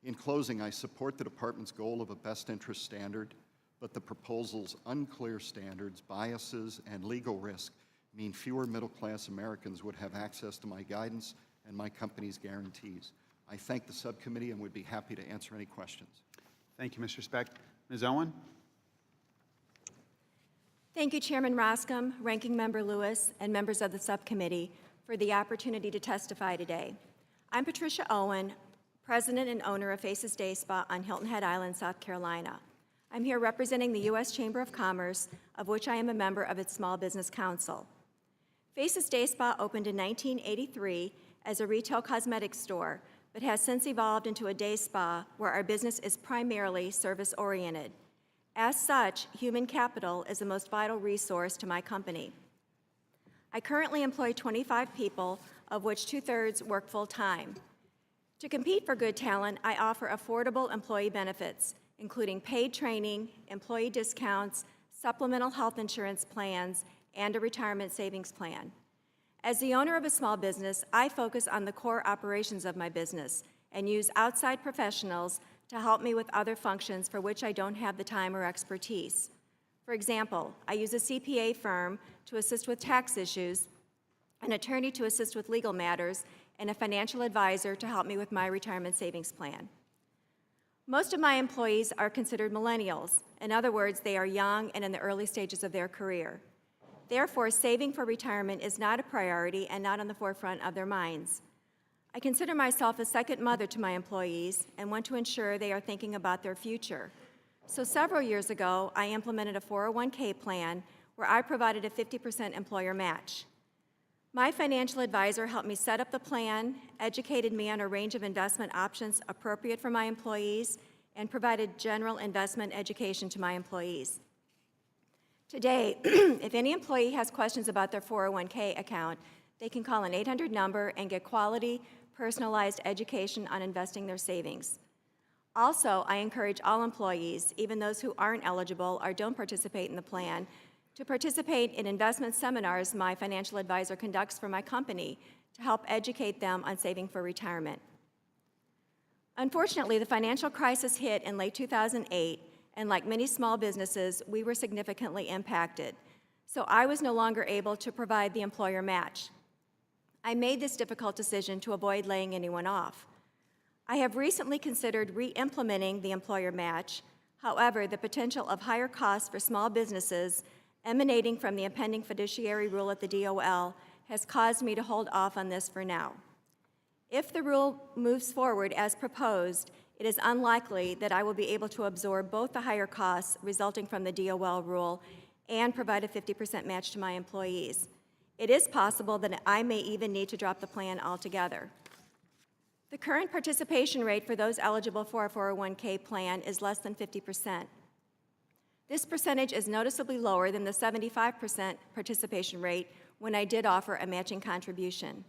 In closing, I support the department's goal of a best interest standard, but the proposal's unclear standards, biases, and legal risk mean fewer middle-class Americans would have access to my guidance and my company's guarantees. I thank the subcommittee and would be happy to answer any questions. Thank you, Mr. Specht. Ms. Owen? Thank you, Chairman Roscom, Ranking Member Lewis, and members of the subcommittee for the opportunity to testify today. I'm Patricia Owen, President and owner of Faces Day Spa on Hilton Head Island, South Carolina. I'm here representing the U.S. Chamber of Commerce, of which I am a member of its Small Business Council. Faces Day Spa opened in 1983 as a retail cosmetics store, but has since evolved into a day spa where our business is primarily service-oriented. As such, human capital is the most vital resource to my company. I currently employ 25 people, of which 2/3 work full-time. To compete for good talent, I offer affordable employee benefits, including paid training, employee discounts, supplemental health insurance plans, and a retirement savings plan. As the owner of a small business, I focus on the core operations of my business and use outside professionals to help me with other functions for which I don't have the time or expertise. For example, I use a CPA firm to assist with tax issues, an attorney to assist with legal matters, and a financial advisor to help me with my retirement savings plan. Most of my employees are considered millennials. In other words, they are young and in the early stages of their career. Therefore, saving for retirement is not a priority and not on the forefront of their minds. I consider myself a second mother to my employees and want to ensure they are thinking about their future. So several years ago, I implemented a 401k plan where I provided a 50% employer match. My financial advisor helped me set up the plan, educated me on a range of investment options appropriate for my employees, and provided general investment education to my employees. Today, if any employee has questions about their 401k account, they can call an 800 number and get quality, personalized education on investing their savings. Also, I encourage all employees, even those who aren't eligible or don't participate in the plan, to participate in investment seminars my financial advisor conducts for my company to help educate them on saving for retirement. Unfortunately, the financial crisis hit in late 2008, and like many small businesses, we were significantly impacted. So I was no longer able to provide the employer match. I made this difficult decision to avoid laying anyone off. I have recently considered re-implementing the employer match. However, the potential of higher costs for small businesses emanating from the impending fiduciary rule at the DOL has caused me to hold off on this for now. If the rule moves forward as proposed, it is unlikely that I will be able to absorb both the higher costs resulting from the DOL rule and provide a 50% match to my employees. It is possible that I may even need to drop the plan altogether. The current participation rate for those eligible for a 401k plan is less than 50%. This percentage is noticeably lower than the 75% participation rate when I did offer a matching contribution.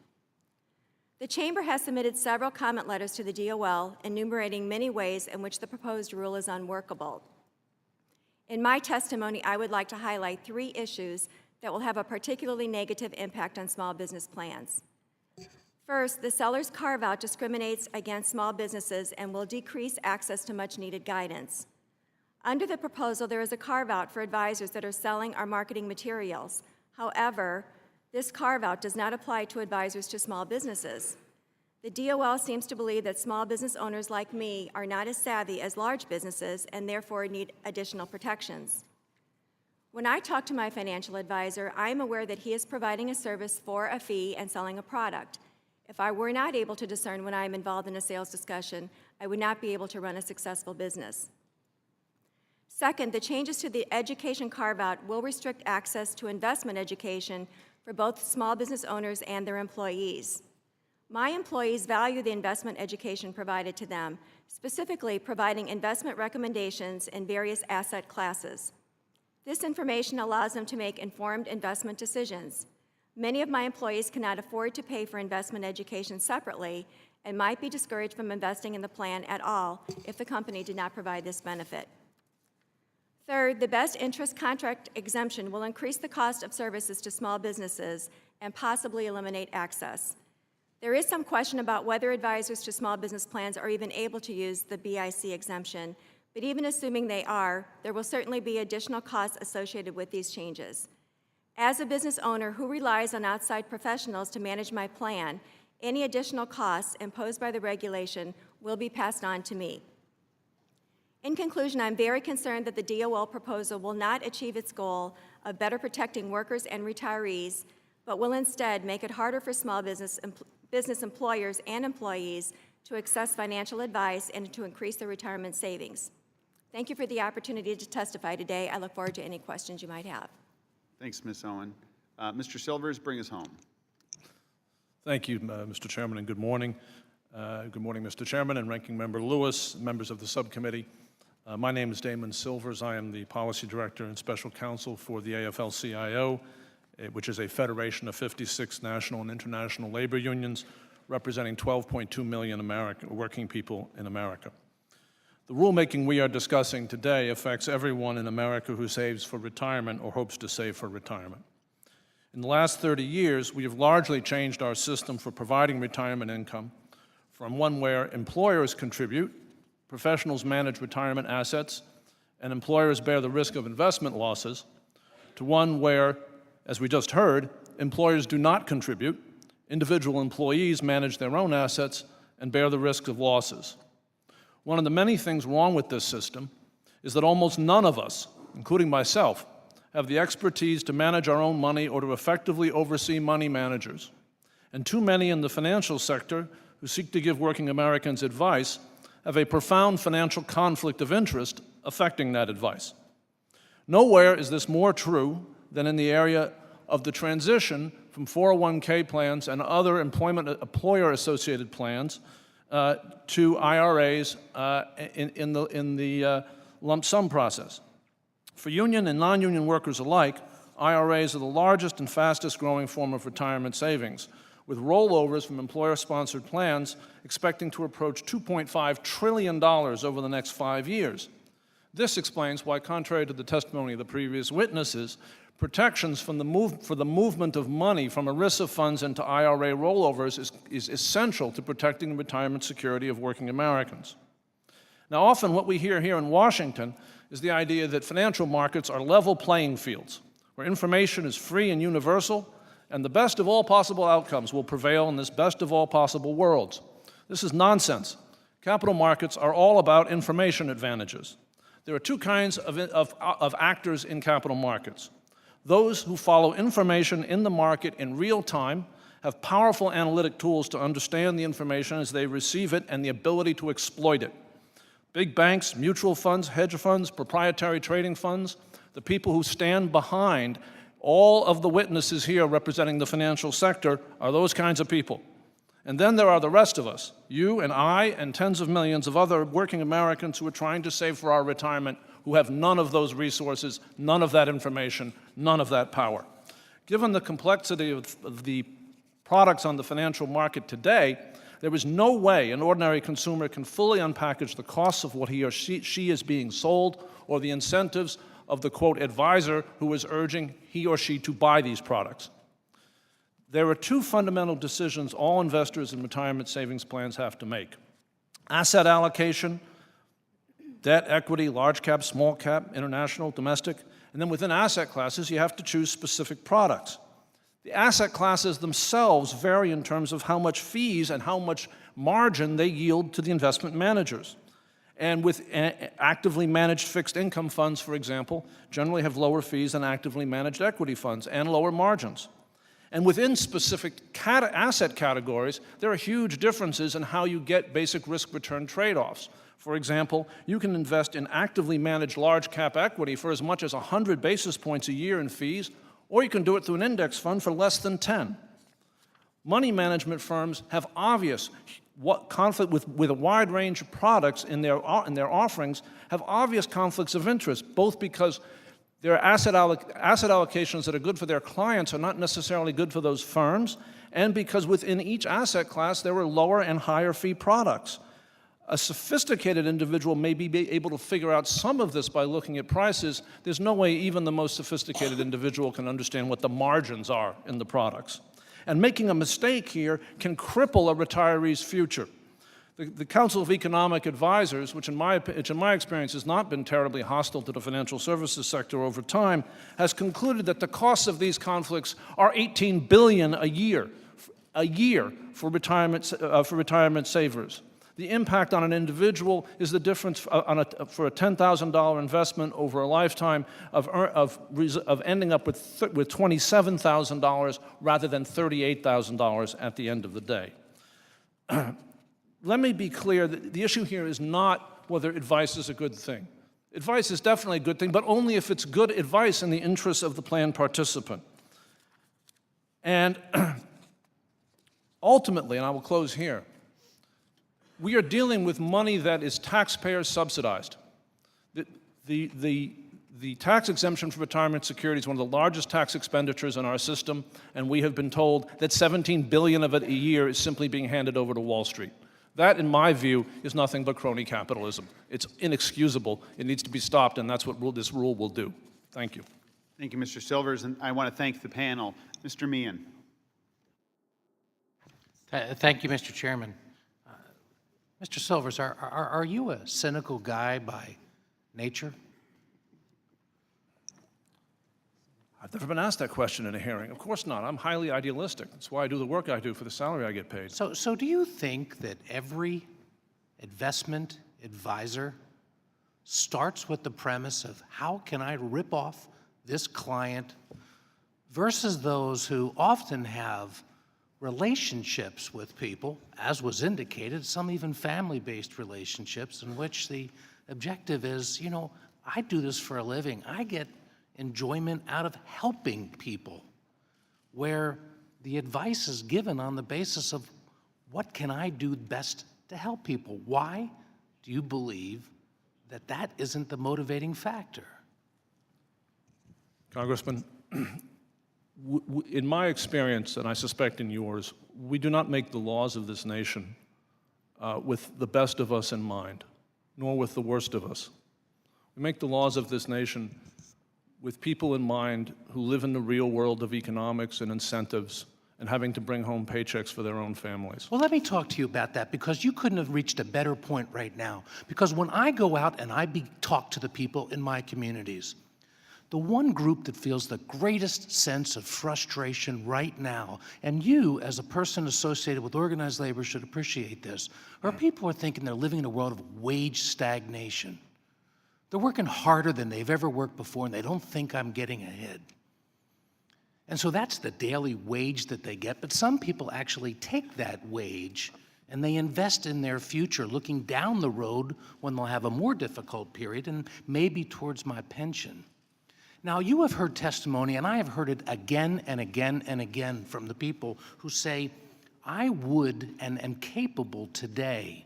The Chamber has submitted several comment letters to the DOL enumerating many ways in which the proposed rule is unworkable. In my testimony, I would like to highlight 3 issues that will have a particularly negative impact on small business plans. First, the seller's carve-out discriminates against small businesses and will decrease access to much-needed guidance. Under the proposal, there is a carve-out for advisors that are selling or marketing materials. However, this carve-out does not apply to advisors to small businesses. The DOL seems to believe that small business owners like me are not as savvy as large businesses and therefore need additional protections. When I talk to my financial advisor, I am aware that he is providing a service for a fee and selling a product. If I were not able to discern when I am involved in a sales discussion, I would not be able to run a successful business. Second, the changes to the education carve-out will restrict access to investment education for both small business owners and their employees. My employees value the investment education provided to them, specifically providing investment recommendations in various asset classes. This information allows them to make informed investment decisions. Many of my employees cannot afford to pay for investment education separately and might be discouraged from investing in the plan at all if the company did not provide this benefit. Third, the best interest contract exemption will increase the cost of services to small businesses and possibly eliminate access. There is some question about whether advisors to small business plans are even able to use the BIC exemption, but even assuming they are, there will certainly be additional costs associated with these changes. As a business owner who relies on outside professionals to manage my plan, any additional costs imposed by the regulation will be passed on to me. In conclusion, I'm very concerned that the DOL proposal will not achieve its goal of better protecting workers and retirees, but will instead make it harder for small business employers and employees to access financial advice and to increase their retirement savings. Thank you for the opportunity to testify today. I look forward to any questions you might have. Thanks, Ms. Owen. Mr. Silvers, bring us home. Thank you, Mr. Chairman, and good morning. Good morning, Mr. Chairman and Ranking Member Lewis, members of the subcommittee. My name is Damon Silvers. I am the Policy Director and Special Counsel for the AFL-CIO, which is a federation of 56 national and international labor unions representing 12.2 million working people in America. The rulemaking we are discussing today affects everyone in America who saves for retirement or hopes to save for retirement. In the last 30 years, we have largely changed our system for providing retirement income from one where employers contribute, professionals manage retirement assets, and employers bear the risk of investment losses, to one where, as we just heard, employers do not contribute, individual employees manage their own assets and bear the risk of losses. One of the many things wrong with this system is that almost none of us, including myself, have the expertise to manage our own money or to effectively oversee money managers. And too many in the financial sector who seek to give working Americans advice have a profound financial conflict of interest affecting that advice. Nowhere is this more true than in the area of the transition from 401k plans and other employer-associated plans to IRAs in the lump sum process. For union and non-union workers alike, IRAs are the largest and fastest growing form of retirement savings, with rollovers from employer-sponsored plans expecting to approach $2.5 trillion over the next 5 years. This explains why, contrary to the testimony of the previous witnesses, protections for the movement of money from ERISA funds into IRA rollovers is essential to protecting the retirement security of working Americans. Now, often what we hear here in Washington is the idea that financial markets are level playing fields, where information is free and universal, and the best of all possible outcomes will prevail in this best of all possible worlds. This is nonsense. Capital markets are all about information advantages. There are two kinds of actors in capital markets. Those who follow information in the market in real time, have powerful analytic tools to understand the information as they receive it and the ability to exploit it. Big banks, mutual funds, hedge funds, proprietary trading funds, the people who stand behind all of the witnesses here representing the financial sector are those kinds of people. And then there are the rest of us, you and I and tens of millions of other working Americans who are trying to save for our retirement, who have none of those resources, none of that information, none of that power. Given the complexity of the products on the financial market today, there is no way an ordinary consumer can fully unpackage the costs of what he or she is being sold or the incentives of the, quote, advisor who is urging he or she to buy these products. There are two fundamental decisions all investors in retirement savings plans have to make: asset allocation, debt, equity, large cap, small cap, international, domestic, and then within asset classes, you have to choose specific products. The asset classes themselves vary in terms of how much fees and how much margin they yield to the investment managers. And with actively managed fixed income funds, for example, generally have lower fees than actively managed equity funds and lower margins. And within specific asset categories, there are huge differences in how you get basic risk-return trade-offs. For example, you can invest in actively managed large-cap equity for as much as 100 basis points a year in fees, or you can do it through an index fund for less than 10. Money management firms have obvious conflict with a wide range of products in their offerings, have obvious conflicts of interest, both because their asset allocations that are good for their clients are not necessarily good for those firms, and because within each asset class there are lower and higher fee products. A sophisticated individual may be able to figure out some of this by looking at prices. There's no way even the most sophisticated individual can understand what the margins are in the products. And making a mistake here can cripple a retiree's future. The Council of Economic Advisors, which in my experience has not been terribly hostile to the financial services sector over time, has concluded that the costs of these conflicts are $18 billion a year for retirement savers. The impact on an individual is the difference for a $10,000 investment over a lifetime of ending up with $27,000 rather than $38,000 at the end of the day. Let me be clear that the issue here is not whether advice is a good thing. Advice is definitely a good thing, but only if it's good advice in the interests of the plan participant. And ultimately, and I will close here, we are dealing with money that is taxpayer subsidized. The tax exemption for retirement security is one of the largest tax expenditures in our system, and we have been told that $17 billion of it a year is simply being handed over to Wall Street. That, in my view, is nothing but crony capitalism. It's inexcusable. It needs to be stopped, and that's what this rule will do. Thank you. Thank you, Mr. Silvers, and I want to thank the panel. Mr. Meehan. Thank you, Mr. Chairman. Mr. Silvers, are you a cynical guy by nature? I've never been asked that question in a hearing. Of course not. I'm highly idealistic. That's why I do the work I do for the salary I get paid. So do you think that every investment advisor starts with the premise of how can I rip off this client versus those who often have relationships with people, as was indicated, some even family-based relationships in which the objective is, I do this for a living. I get enjoyment out of helping people, where the advice is given on the basis of what can I do best to help people? Why do you believe that that isn't the motivating factor? Congressman, in my experience, and I suspect in yours, we do not make the laws of this nation with the best of us in mind, nor with the worst of us. We make the laws of this nation with people in mind who live in the real world of economics and incentives and having to bring home paychecks for their own families. Well, let me talk to you about that, because you couldn't have reached a better point right now. Because when I go out and talk to the people in my communities, the one group that feels the greatest sense of frustration right now, and you as a person associated with organized labor should appreciate this, are people who are thinking they're living in a world of wage stagnation. They're working harder than they've ever worked before, and they don't think I'm getting ahead. And so that's the daily wage that they get. But some people actually take that wage and they invest in their future, looking down the road when they'll have a more difficult period and maybe towards my pension. Now, you have heard testimony, and I have heard it again and again and again from the people who say, I would and am capable today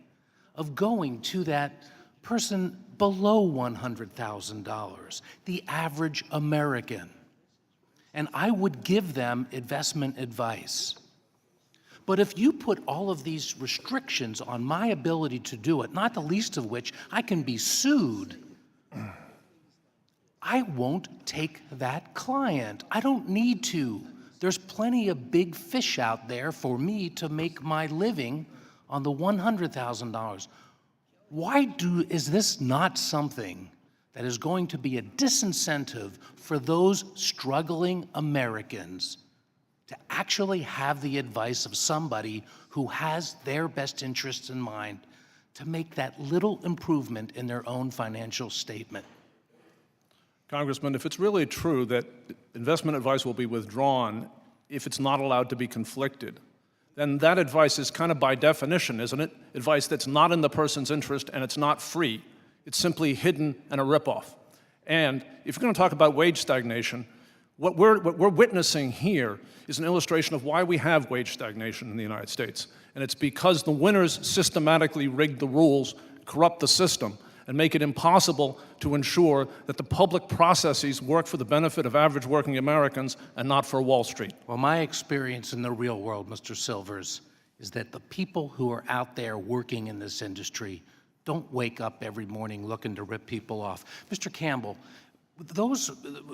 of going to that person below $100,000, the average American, and I would give them investment advice. But if you put all of these restrictions on my ability to do it, not the least of which I can be sued, I won't take that client. I don't need to. There's plenty of big fish out there for me to make my living on the $100,000. Why is this not something that is going to be a disincentive for those struggling Americans to actually have the advice of somebody who has their best interests in mind to make that little improvement in their own financial statement? Congressman, if it's really true that investment advice will be withdrawn if it's not allowed to be conflicted, then that advice is kind of by definition, isn't it? Advice that's not in the person's interest and it's not free. It's simply hidden and a ripoff. And if you're going to talk about wage stagnation, what we're witnessing here is an illustration of why we have wage stagnation in the United States. And it's because the winners systematically rig the rules, corrupt the system, and make it impossible to ensure that the public processes work for the benefit of average working Americans and not for Wall Street. Well, my experience in the real world, Mr. Silvers, is that the people who are out there working in this industry don't wake up every morning looking to rip people off. Mr. Campbell,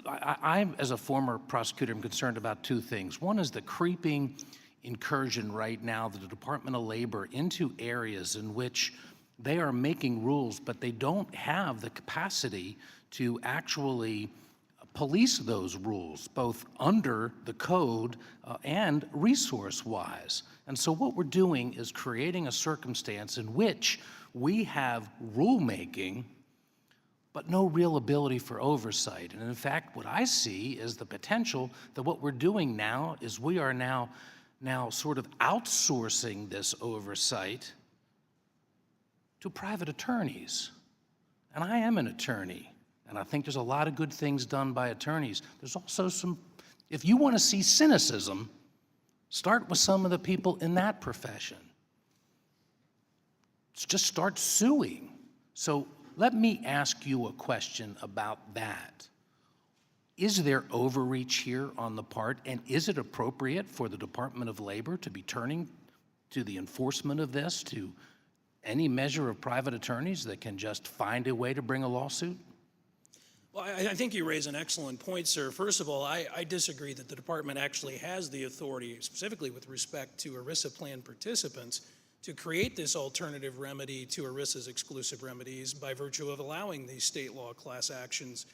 I, as a former prosecutor, am concerned about two things. One is the creeping incursion right now of the Department of Labor into areas in which they are making rules, but they don't have the capacity to actually police those rules, both under the code and resource-wise. And so what we're doing is creating a circumstance in which we have rulemaking, but no real ability for oversight. And in fact, what I see is the potential that what we're doing now is we are now sort of outsourcing this oversight to private attorneys. And I am an attorney, and I think there's a lot of good things done by attorneys. There's also some, if you want to see cynicism, start with some of the people in that profession. Just start suing. So let me ask you a question about that. Is there overreach here on the part, and is it appropriate for the Department of Labor to be turning to the enforcement of this, to any measure of private attorneys that can just find a way to bring a lawsuit? Well, I think you raise an excellent point, sir. First of all, I disagree that the department actually has the authority, specifically with respect to ERISA plan participants, to create this alternative remedy to ERISA's exclusive remedies by virtue of allowing these state law class actions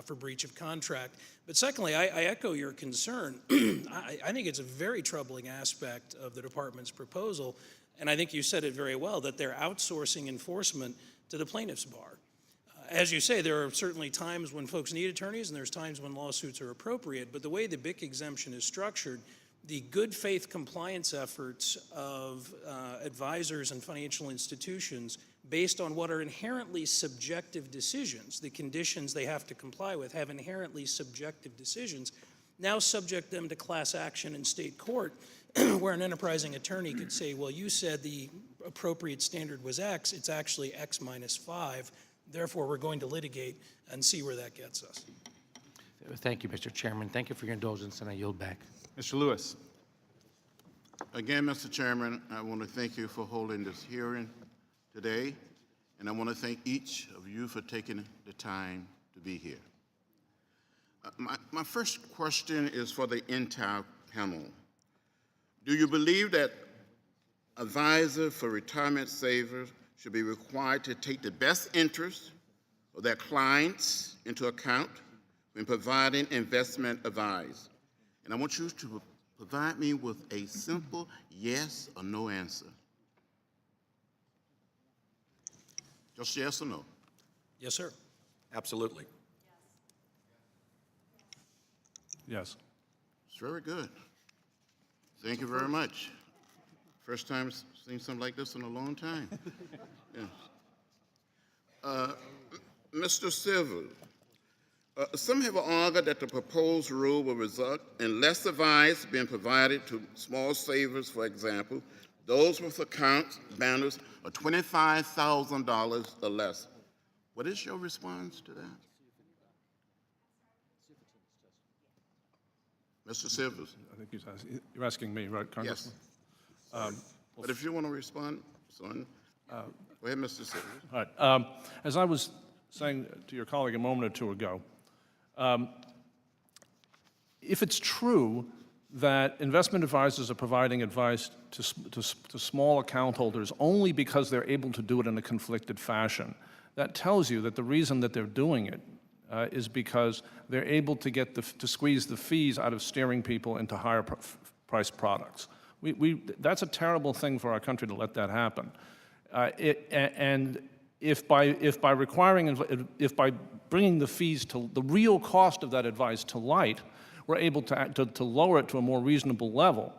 for breach of contract. But secondly, I echo your concern. I think it's a very troubling aspect of the department's proposal, and I think you said it very well, that they're outsourcing enforcement to the plaintiff's bar. As you say, there are certainly times when folks need attorneys and there's times when lawsuits are appropriate, but the way the BIC exemption is structured, the good faith compliance efforts of advisors and financial institutions based on what are inherently subjective decisions, the conditions they have to comply with have inherently subjective decisions, now subject them to class action in state court, where an enterprising attorney could say, well, you said the appropriate standard was X, it's actually X minus 5, therefore we're going to litigate and see where that gets us. Thank you, Mr. Chairman. Thank you for your indulgence, and I yield back. Mr. Lewis. Again, Mr. Chairman, I want to thank you for holding this hearing today, and I want to thank each of you for taking the time to be here. My first question is for the entire panel. Do you believe that advisors for retirement savers should be required to take the best interest of their clients into account when providing investment advice? And I want you to provide me with a simple yes or no answer. Just yes or no. Yes, sir. Absolutely. Yes. It's very good. Thank you very much. First time seen something like this in a long time. Yeah. Mr. Silver, some have argued that the proposed rule will result in less advice being provided to small savers, for example, those with account balance of $25,000 or less. What is your response to that? Mr. Silvers? I think you're asking me, right, Congressman? Yes. But if you want to respond, son, go ahead, Mr. Silvers. All right. As I was saying to your colleague a moment or two ago, if it's true that investment advisors are providing advice to small account holders only because they're able to do it in a conflicted fashion, that tells you that the reason that they're doing it is because they're able to get to squeeze the fees out of steering people into higher priced products. That's a terrible thing for our country to let that happen. And if by bringing the fees to the real cost of that advice to light, we're able to lower it to a more reasonable level,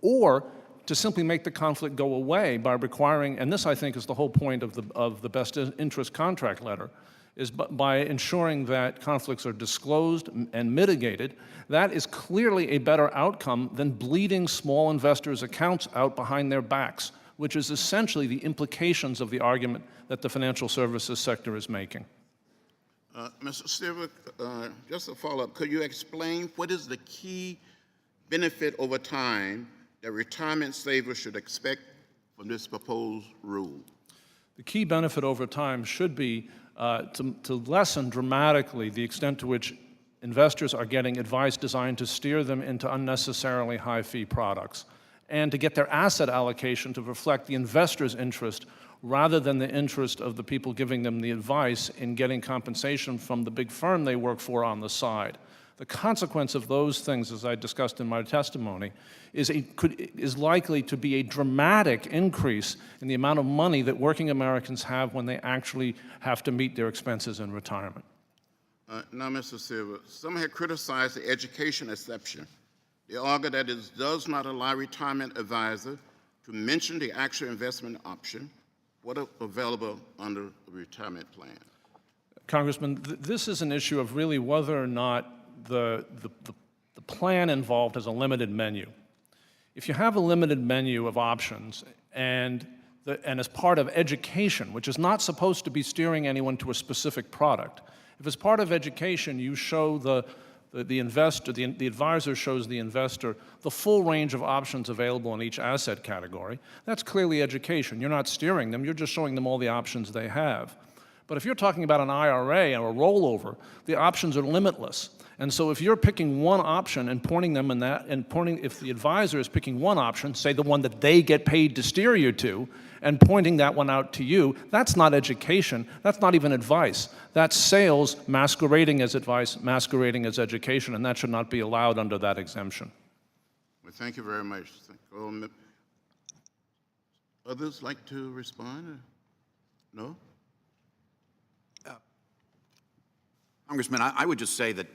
or to simply make the conflict go away by requiring, and this I think is the whole point of the best interest contract letter, is by ensuring that conflicts are disclosed and mitigated. That is clearly a better outcome than bleeding small investors' accounts out behind their backs, which is essentially the implications of the argument that the financial services sector is making. Mr. Silver, just a follow-up, could you explain what is the key benefit over time that retirement savers should expect from this proposed rule? The key benefit over time should be to lessen dramatically the extent to which investors are getting advice designed to steer them into unnecessarily high-fee products, and to get their asset allocation to reflect the investor's interest rather than the interest of the people giving them the advice in getting compensation from the big firm they work for on the side. The consequence of those things, as I discussed in my testimony, is likely to be a dramatic increase in the amount of money that working Americans have when they actually have to meet their expenses in retirement. Now, Mr. Silver, some have criticized the education exception. They argue that it does not allow retirement advisor to mention the actual investment option, what are available under the retirement plan. Congressman, this is an issue of really whether or not the plan involved has a limited menu. If you have a limited menu of options and as part of education, which is not supposed to be steering anyone to a specific product, if as part of education you show the investor, the advisor shows the investor the full range of options available in each asset category, that's clearly education. You're not steering them, you're just showing them all the options they have. But if you're talking about an IRA or a rollover, the options are limitless. And so if you're picking one option and pointing them in that, if the advisor is picking one option, say the one that they get paid to steer you to, and pointing that one out to you, that's not education, that's not even advice. That's sales masquerading as advice, masquerading as education, and that should not be allowed under that exemption. Well, thank you very much. Others like to respond? No? Congressman, I would just say that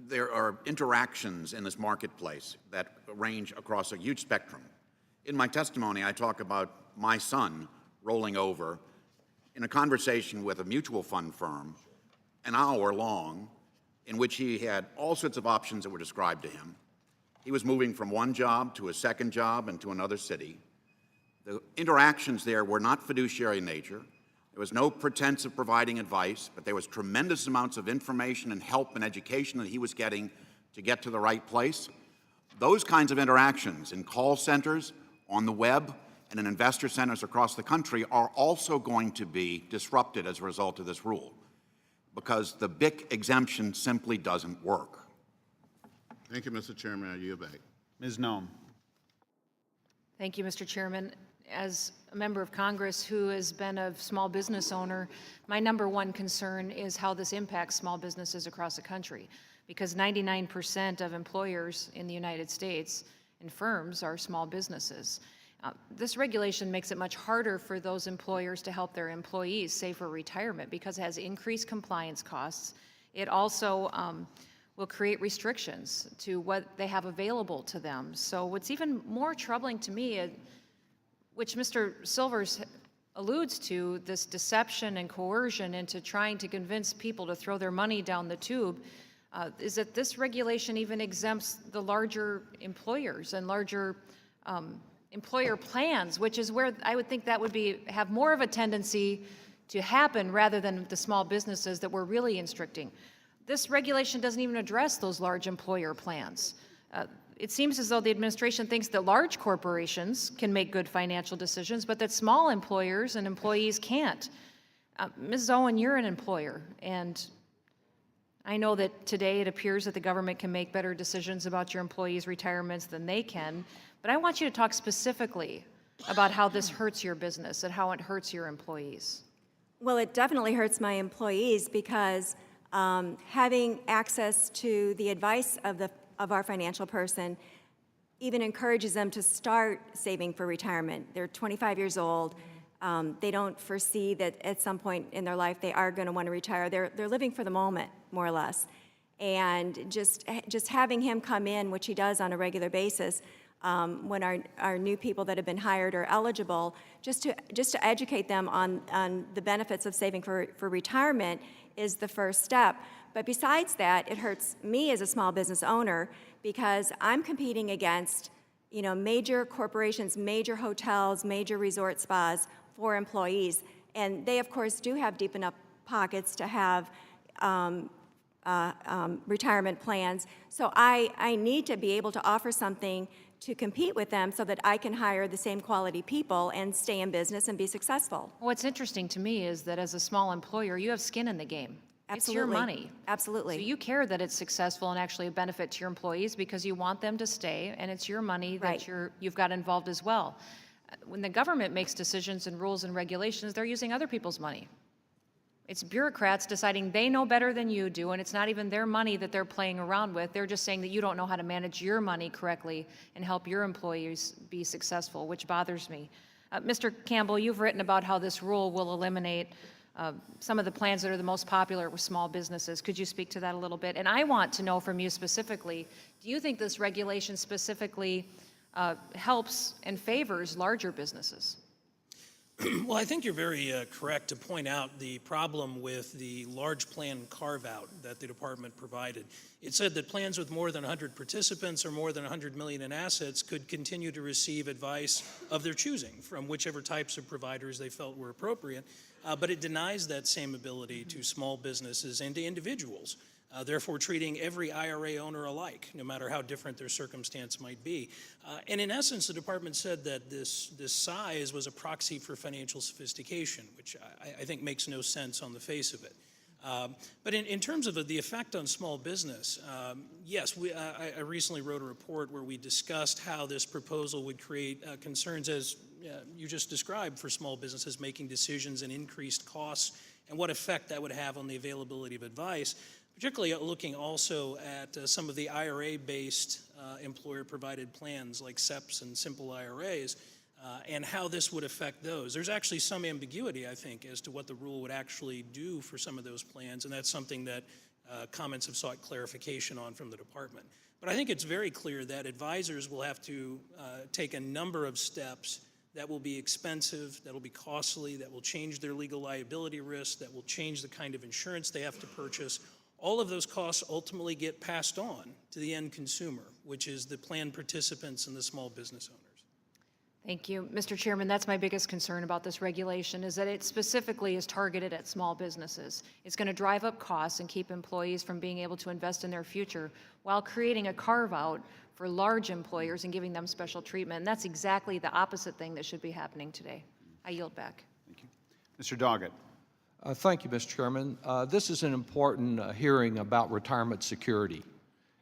there are interactions in this marketplace that range across a huge spectrum. In my testimony, I talk about my son rolling over in a conversation with a mutual fund firm, an hour long, in which he had all sorts of options that were described to him. He was moving from one job to a second job and to another city. The interactions there were not fiduciary in nature. There was no pretense of providing advice, but there was tremendous amounts of information and help and education that he was getting to get to the right place. Those kinds of interactions in call centers, on the web, and in investor centers across the country are also going to be disrupted as a result of this rule, because the BIC exemption simply doesn't work. Thank you, Mr. Chairman. I yield back. Ms. Noem. Thank you, Mr. Chairman. As a member of Congress who has been a small business owner, my number one concern is how this impacts small businesses across the country, because 99% of employers in the United States and firms are small businesses. This regulation makes it much harder for those employers to help their employees save for retirement because it has increased compliance costs. It also will create restrictions to what they have available to them. So what's even more troubling to me, which Mr. Silvers alludes to, this deception and coercion into trying to convince people to throw their money down the tube, is that this regulation even exempts the larger employers and larger employer plans, which is where I would think that would have more of a tendency to happen rather than the small businesses that we're really constricting. This regulation doesn't even address those large employer plans. It seems as though the administration thinks that large corporations can make good financial decisions, but that small employers and employees can't. Ms. Owen, you're an employer, and I know that today it appears that the government can make better decisions about your employees' retirements than they can, but I want you to talk specifically about how this hurts your business and how it hurts your employees. Well, it definitely hurts my employees because having access to the advice of our financial person even encourages them to start saving for retirement. They're 25 years old. They don't foresee that at some point in their life they are going to want to retire. They're living for the moment, more or less. And just having him come in, which he does on a regular basis, when our new people that have been hired are eligible, just to educate them on the benefits of saving for retirement is the first step. But besides that, it hurts me as a small business owner because I'm competing against, major corporations, major hotels, major resort spas for employees, and they of course do have deep enough pockets to have retirement plans. So I need to be able to offer something to compete with them so that I can hire the same quality people and stay in business and be successful. What's interesting to me is that as a small employer, you have skin in the game. Absolutely. It's your money. Absolutely. So you care that it's successful and actually a benefit to your employees because you want them to stay, and it's your money that Right. you've got involved as well. When the government makes decisions and rules and regulations, they're using other people's money. It's bureaucrats deciding they know better than you do, and it's not even their money that they're playing around with. They're just saying that you don't know how to manage your money correctly and help your employees be successful, which bothers me. Mr. Campbell, you've written about how this rule will eliminate some of the plans that are the most popular with small businesses. Could you speak to that a little bit? And I want to know from you specifically, do you think this regulation specifically helps and favors larger businesses? Well, I think you're very correct to point out the problem with the large plan carve-out that the department provided. It said that plans with more than 100 participants or more than 100 million in assets could continue to receive advice of their choosing from whichever types of providers they felt were appropriate, but it denies that same ability to small businesses and to individuals. Therefore treating every IRA owner alike, no matter how different their circumstance might be. And in essence, the department said that this size was a proxy for financial sophistication, which I think makes no sense on the face of it. But in terms of the effect on small business, yes, I recently wrote a report where we discussed how this proposal would create concerns, as you just described, for small businesses making decisions and increased costs, and what effect that would have on the availability of advice. Particularly looking also at some of the IRA-based employer-provided plans like SEPs and simple IRAs, and how this would affect those. There's actually some ambiguity, I think, as to what the rule would actually do for some of those plans, and that's something that comments have sought clarification on from the department. But I think it's very clear that advisors will have to take a number of steps that will be expensive, that will be costly, that will change their legal liability risk, that will change the kind of insurance they have to purchase. All of those costs ultimately get passed on to the end consumer, which is the plan participants and the small business owners. Thank you. Mr. Chairman, that's my biggest concern about this regulation, is that it specifically is targeted at small businesses. It's going to drive up costs and keep employees from being able to invest in their future while creating a carve-out for large employers and giving them special treatment. And that's exactly the opposite thing that should be happening today. I yield back. Thank you. Mr. Doggett. Thank you, Mr. Chairman. This is an important hearing about retirement security.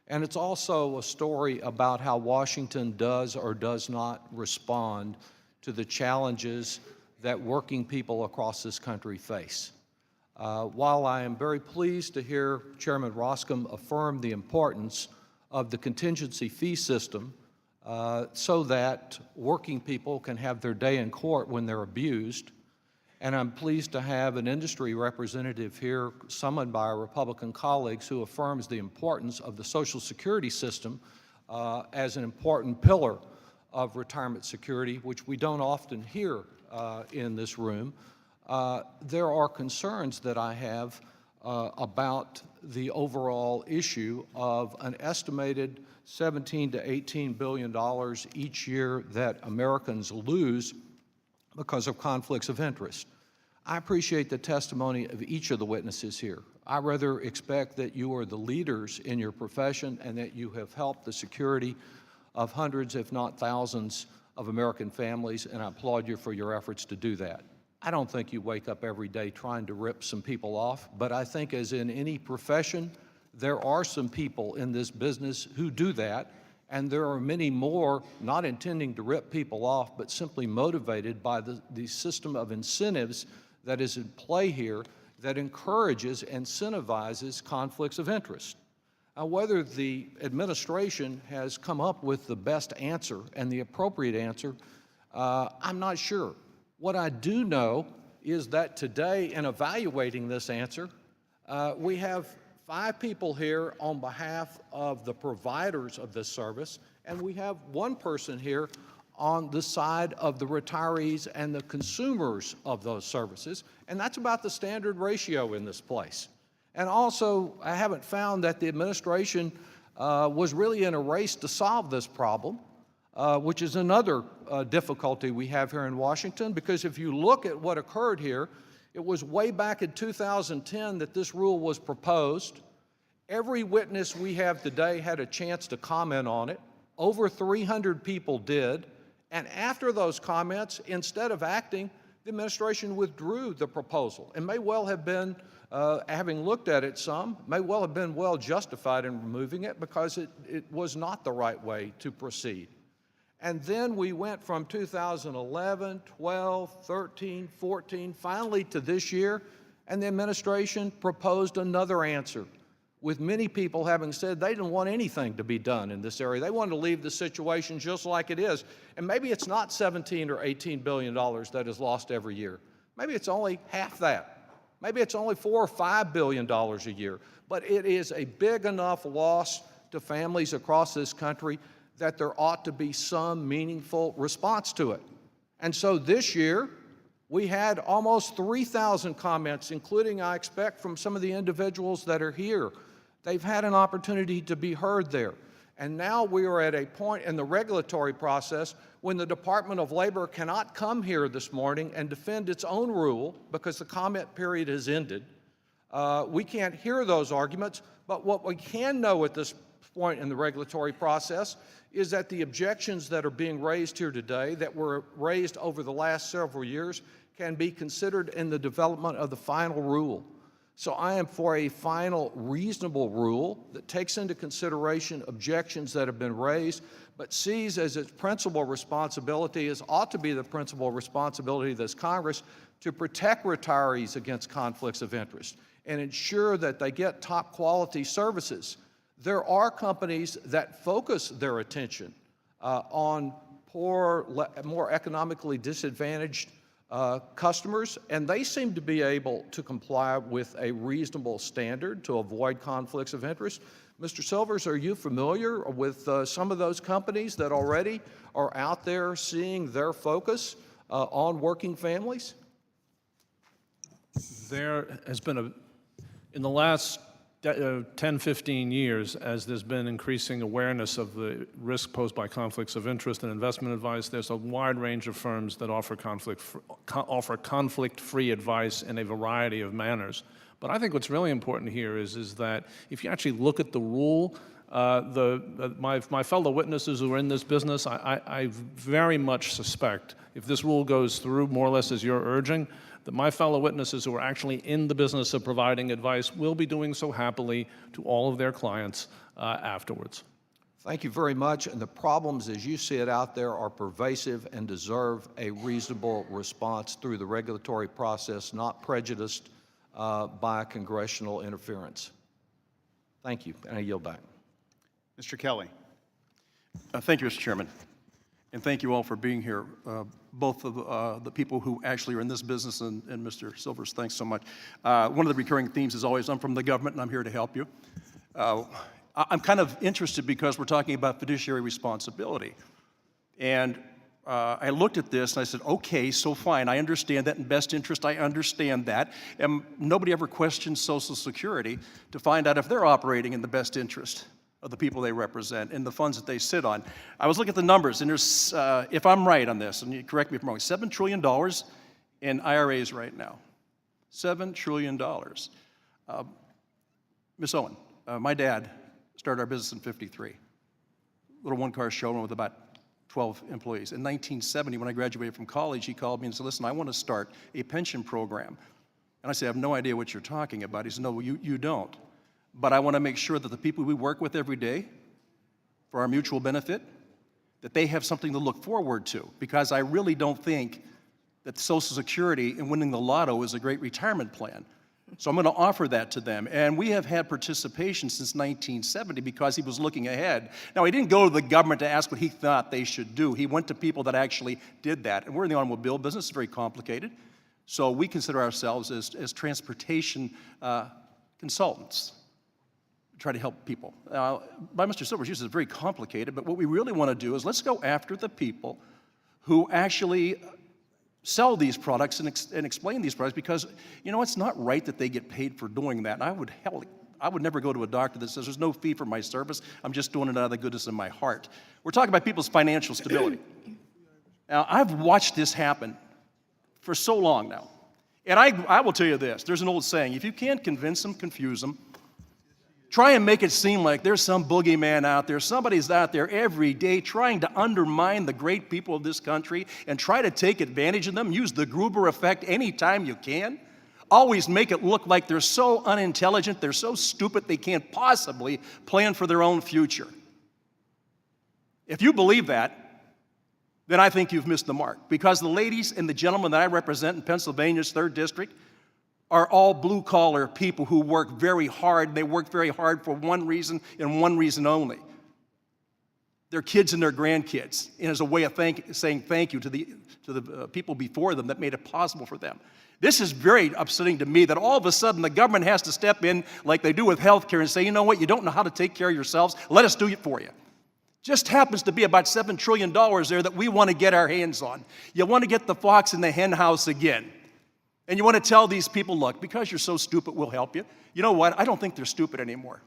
And it's also a story about how Washington does or does not respond to the challenges that working people across this country face. While I am very pleased to hear Chairman Roscom affirm the importance of the contingency fee system so that working people can have their day in court when they're abused, and I'm pleased to have an industry representative here summoned by our Republican colleagues who affirms the importance of the Social Security system as an important pillar of retirement security, which we don't often hear in this room. There are concerns that I have about the overall issue of an estimated $17 to $18 billion each year that Americans lose because of conflicts of interest. I appreciate the testimony of each of the witnesses here. I rather expect that you are the leaders in your profession and that you have helped the security of hundreds, if not thousands, of American families, and I applaud you for your efforts to do that. I don't think you wake up every day trying to rip some people off, but I think as in any profession, there are some people in this business who do that, and there are many more not intending to rip people off, but simply motivated by the system of incentives that is in play here that encourages and incentivizes conflicts of interest. Now, whether the administration has come up with the best answer and the appropriate answer, I'm not sure. What I do know is that today, in evaluating this answer, we have 5 people here on behalf of the providers of this service, and we have 1 person here on the side of the retirees and the consumers of those services, and that's about the standard ratio in this place. And also, I haven't found that the administration was really in a race to solve this problem, which is another difficulty we have here in Washington, because if you look at what occurred here, it was way back in 2010 that this rule was proposed. Every witness we have today had a chance to comment on it. Over 300 people did. And after those comments, instead of acting, the administration withdrew the proposal. And may well have been, having looked at it some, may well have been well justified in removing it because it was not the right way to proceed. And then we went from 2011, 12, 13, 14, finally to this year, and the administration proposed another answer, with many people having said they didn't want anything to be done in this area. They wanted to leave the situation just like it is. And maybe it's not $17 or $18 billion that is lost every year. Maybe it's only half that. Maybe it's only $4 or $5 billion a year. But it is a big enough loss to families across this country that there ought to be some meaningful response to it. And so this year, we had almost 3,000 comments, including, I expect, from some of the individuals that are here. They've had an opportunity to be heard there. And now we are at a point in the regulatory process when the Department of Labor cannot come here this morning and defend its own rule because the comment period has ended. We can't hear those arguments, but what we can know at this point in the regulatory process is that the objections that are being raised here today, that were raised over the last several years, can be considered in the development of the final rule. So I am for a final reasonable rule that takes into consideration objections that have been raised, but sees as its principal responsibility, as ought to be the principal responsibility of this Congress, to protect retirees against conflicts of interest and ensure that they get top quality services. There are companies that focus their attention on poor, more economically disadvantaged customers, and they seem to be able to comply with a reasonable standard to avoid conflicts of interest. Mr. Silvers, are you familiar with some of those companies that already are out there seeing their focus on working families? There has been in the last 10, 15 years, as there's been increasing awareness of the risk posed by conflicts of interest and investment advice, there's a wide range of firms that offer conflict-free advice in a variety of manners. But I think what's really important here is that if you actually look at the rule, my fellow witnesses who are in this business, I very much suspect if this rule goes through more or less as you're urging, that my fellow witnesses who are actually in the business of providing advice will be doing so happily to all of their clients afterwards. Thank you very much. And the problems, as you see it out there, are pervasive and deserve a reasonable response through the regulatory process, not prejudiced by congressional interference. Thank you, and I yield back. Mr. Kelly. Thank you, Mr. Chairman. And thank you all for being here, both of the people who actually are in this business and Mr. Silvers, thanks so much. One of the recurring themes is always, I'm from the government and I'm here to help you. I'm kind of interested because we're talking about fiduciary responsibility. And I looked at this and I said, okay, so fine, I understand that in best interest, I understand that. And nobody ever questions Social Security to find out if they're operating in the best interest of the people they represent and the funds that they sit on. I was looking at the numbers, and there's, if I'm right on this, and you correct me if I'm wrong, $7 trillion in IRAs right now. $7 trillion. Ms. Owen, my dad started our business in '53. Little one-car showroom with about 12 employees. In 1970, when I graduated from college, he called me and said, listen, I want to start a pension program. And I said, I have no idea what you're talking about. He said, no, you don't. But I want to make sure that the people we work with every day, for our mutual benefit, that they have something to look forward to. Because I really don't think that Social Security and winning the lotto is a great retirement plan. So I'm going to offer that to them. And we have had participation since 1970 because he was looking ahead. Now, he didn't go to the government to ask what he thought they should do. He went to people that actually did that. And we're in the automobile business. It's very complicated. So we consider ourselves as transportation consultants. Try to help people. By Mr. Silver's use, it's very complicated, but what we really want to do is let's go after the people who actually sell these products and explain these products, because, you know, it's not right that they get paid for doing that. And I would never go to a doctor that says there's no fee for my service. I'm just doing it out of the goodness of my heart. We're talking about people's financial stability. Now, I've watched this happen for so long now. And I will tell you this. There's an old saying, if you can't convince them, confuse them. Try and make it seem like there's some boogeyman out there. Somebody's out there every day trying to undermine the great people of this country and try to take advantage of them. Use the Gruber effect anytime you can. Always make it look like they're so unintelligent, they're so stupid they can't possibly plan for their own future. If you believe that, then I think you've missed the mark. Because the ladies and the gentlemen that I represent in Pennsylvania's 3rd District are all blue-collar people who work very hard. They work very hard for one reason and one reason only. Their kids and their grandkids, and as a way of saying thank you to the people before them that made it possible for them. This is very upsetting to me that all of a sudden the government has to step in like they do with health care and say, you know what, you don't know how to take care of yourselves, let us do it for you. Just happens to be about $7 trillion there that we want to get our hands on. You want to get the fox in the hen house again. And you want to tell these people, look, because you're so stupid, we'll help you. You know what? I don't think they're stupid anymore.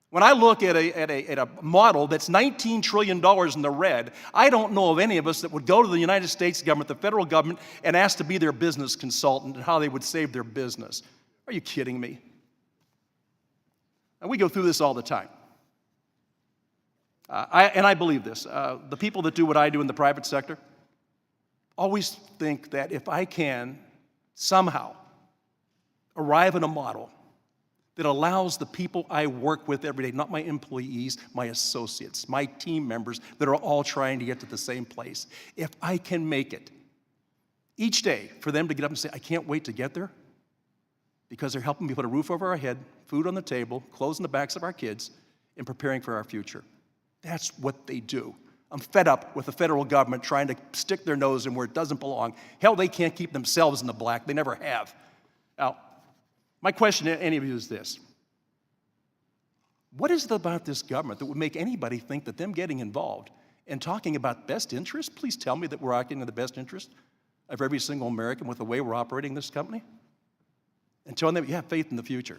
When I look at a model that's $19 trillion in the red, I don't know of any of us that would go to the United States government, the federal government, and ask to be their business consultant and how they would save their business. Are you kidding me? And we go through this all the time. I believe this. The people that do what I do in the private sector always think that if I can somehow arrive at a model that allows the people I work with every day, not my employees, my associates, my team members that are all trying to get to the same place, if I can make it each day for them to get up and say, I can't wait to get there, because they're helping me put a roof over our head, food on the table, clothes on the backs of our kids, and preparing for our future. That's what they do. I'm fed up with the federal government trying to stick their nose in where it doesn't belong. Hell, they can't keep themselves in the black. They never have. Now, my question to any of you is this. What is it about this government that would make anybody think that them getting involved and talking about best interest, please tell me that we're acting in the best interest of every single American with the way we're operating this company? And telling them you have faith in the future.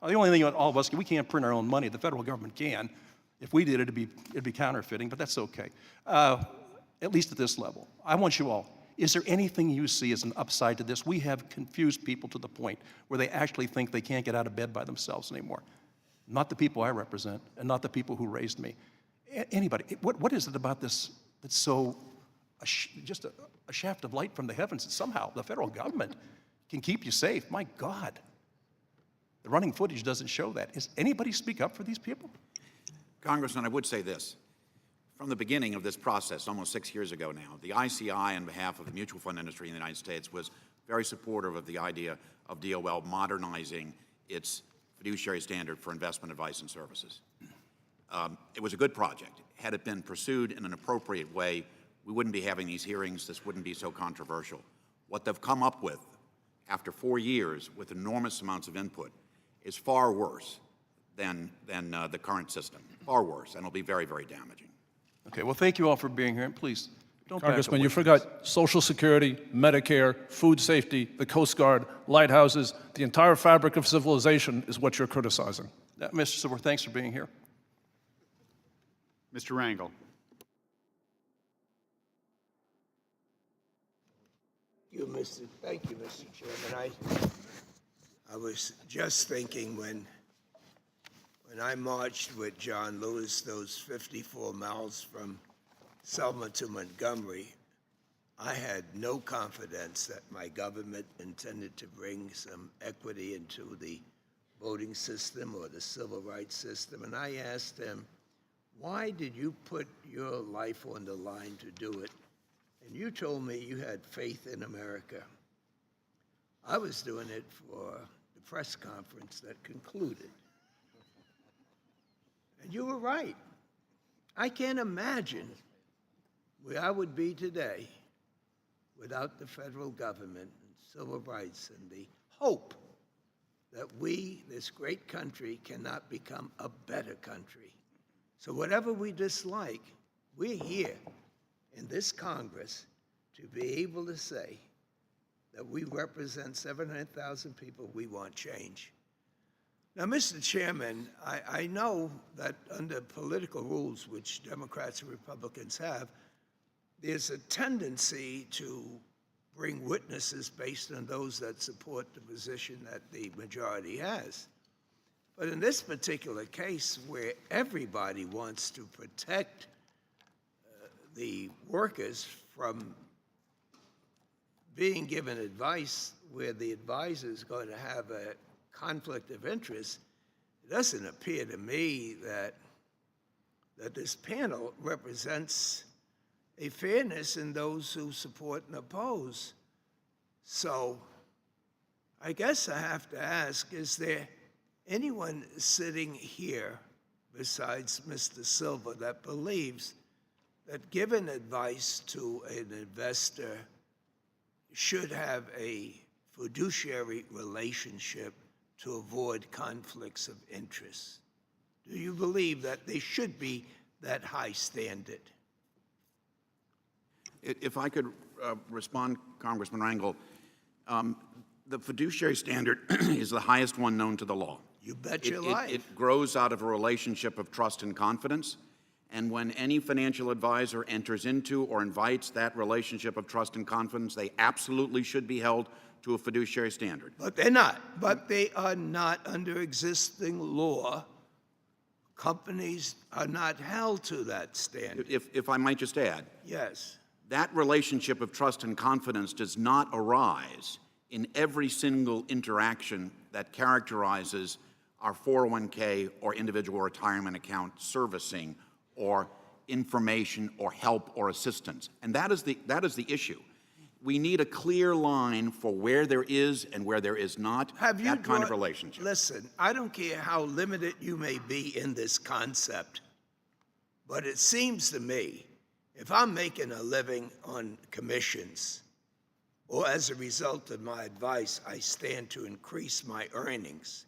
The only thing all of us, we can't print our own money. The federal government can. If we did, it'd be counterfeiting, but that's okay. At least at this level. I want you all, is there anything you see as an upside to this? We have confused people to the point where they actually think they can't get out of bed by themselves anymore. Not the people I represent, and not the people who raised me. Anybody, what is it about this that's so, just a shaft of light from the heavens that somehow the federal government can keep you safe? My God. The running footage doesn't show that. Does anybody speak up for these people? Congressman, I would say this. From the beginning of this process, almost 6 years ago now, the ICI, on behalf of the mutual fund industry in the United States, was very supportive of the idea of DOL modernizing its fiduciary standard for investment advice and services. It was a good project. Had it been pursued in an appropriate way, we wouldn't be having these hearings. This wouldn't be so controversial. What they've come up with after 4 years with enormous amounts of input is far worse than the current system. Far worse, and it'll be very, very damaging. Okay, well, thank you all for being here, and please, don't back Congressman, away you from forgot Social Security, Medicare, food safety, the Coast Guard, lighthouses. The entire fabric of civilization is what you're criticizing. this. Mr. Silver, thanks for being here. Mr. Rangel. Thank you, Mr. Chairman. I was just thinking when I marched with John Lewis those 54 miles from Selma to Montgomery, I had no confidence that my government intended to bring some equity into the voting system or the civil rights system. And I asked him, why did you put your life on the line to do it? And you told me you had faith in America. I was doing it for the press conference that concluded. And you were right. I can't imagine where I would be today without the federal government and civil rights and the hope that we, this great country, cannot become a better country. So whatever we dislike, we're here in this Congress to be able to say that we represent 700,000 people, we want change. Now, Mr. Chairman, I know that under political rules, which Democrats and Republicans have, there's a tendency to bring witnesses based on those that support the position that the majority has. But in this particular case, where everybody wants to protect the workers from being given advice where the advisor is going to have a conflict of interest, it doesn't appear to me that this panel represents a fairness in those who support and oppose. So I guess I have to ask, is there anyone sitting here besides Mr. Silva that believes that giving advice to an investor should have a fiduciary relationship to avoid conflicts of interest? Do you believe that they should be that high standard? If I could respond, Congressman Rangel, the fiduciary standard is the highest one known to the law. You bet your life. It grows out of a relationship of trust and confidence. And when any financial advisor enters into or invites that relationship of trust and confidence, they absolutely should be held to a fiduciary standard. But they're not. But they are not under existing law. Companies are not held to that standard. If I might just add. Yes. That relationship of trust and confidence does not arise in every single interaction that characterizes our 401k or individual retirement account servicing or information or help or assistance. And that is the issue. We need a clear line for where there is and where there is not that kind of relationship. Listen, I don't care how limited you may be in this concept, but it seems to me, if I'm making a living on commissions, or as a result of my advice, I stand to increase my earnings,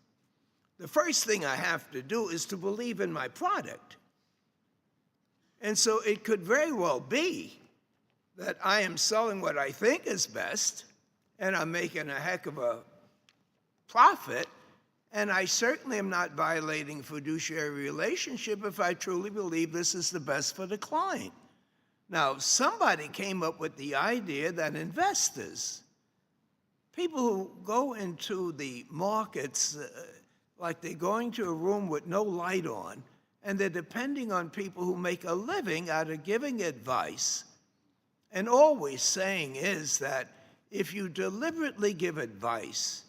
the first thing I have to do is to believe in my product. And so it could very well be that I am selling what I think is best, and I'm making a heck of a profit, And I certainly am not violating fiduciary relationship if I truly believe this is the best for the client. Now, somebody came up with the idea that investors, people who go into the markets like they're going to a room with no light on, and they're depending on people who make a living out of giving advice. And all we're saying is that if you deliberately give advice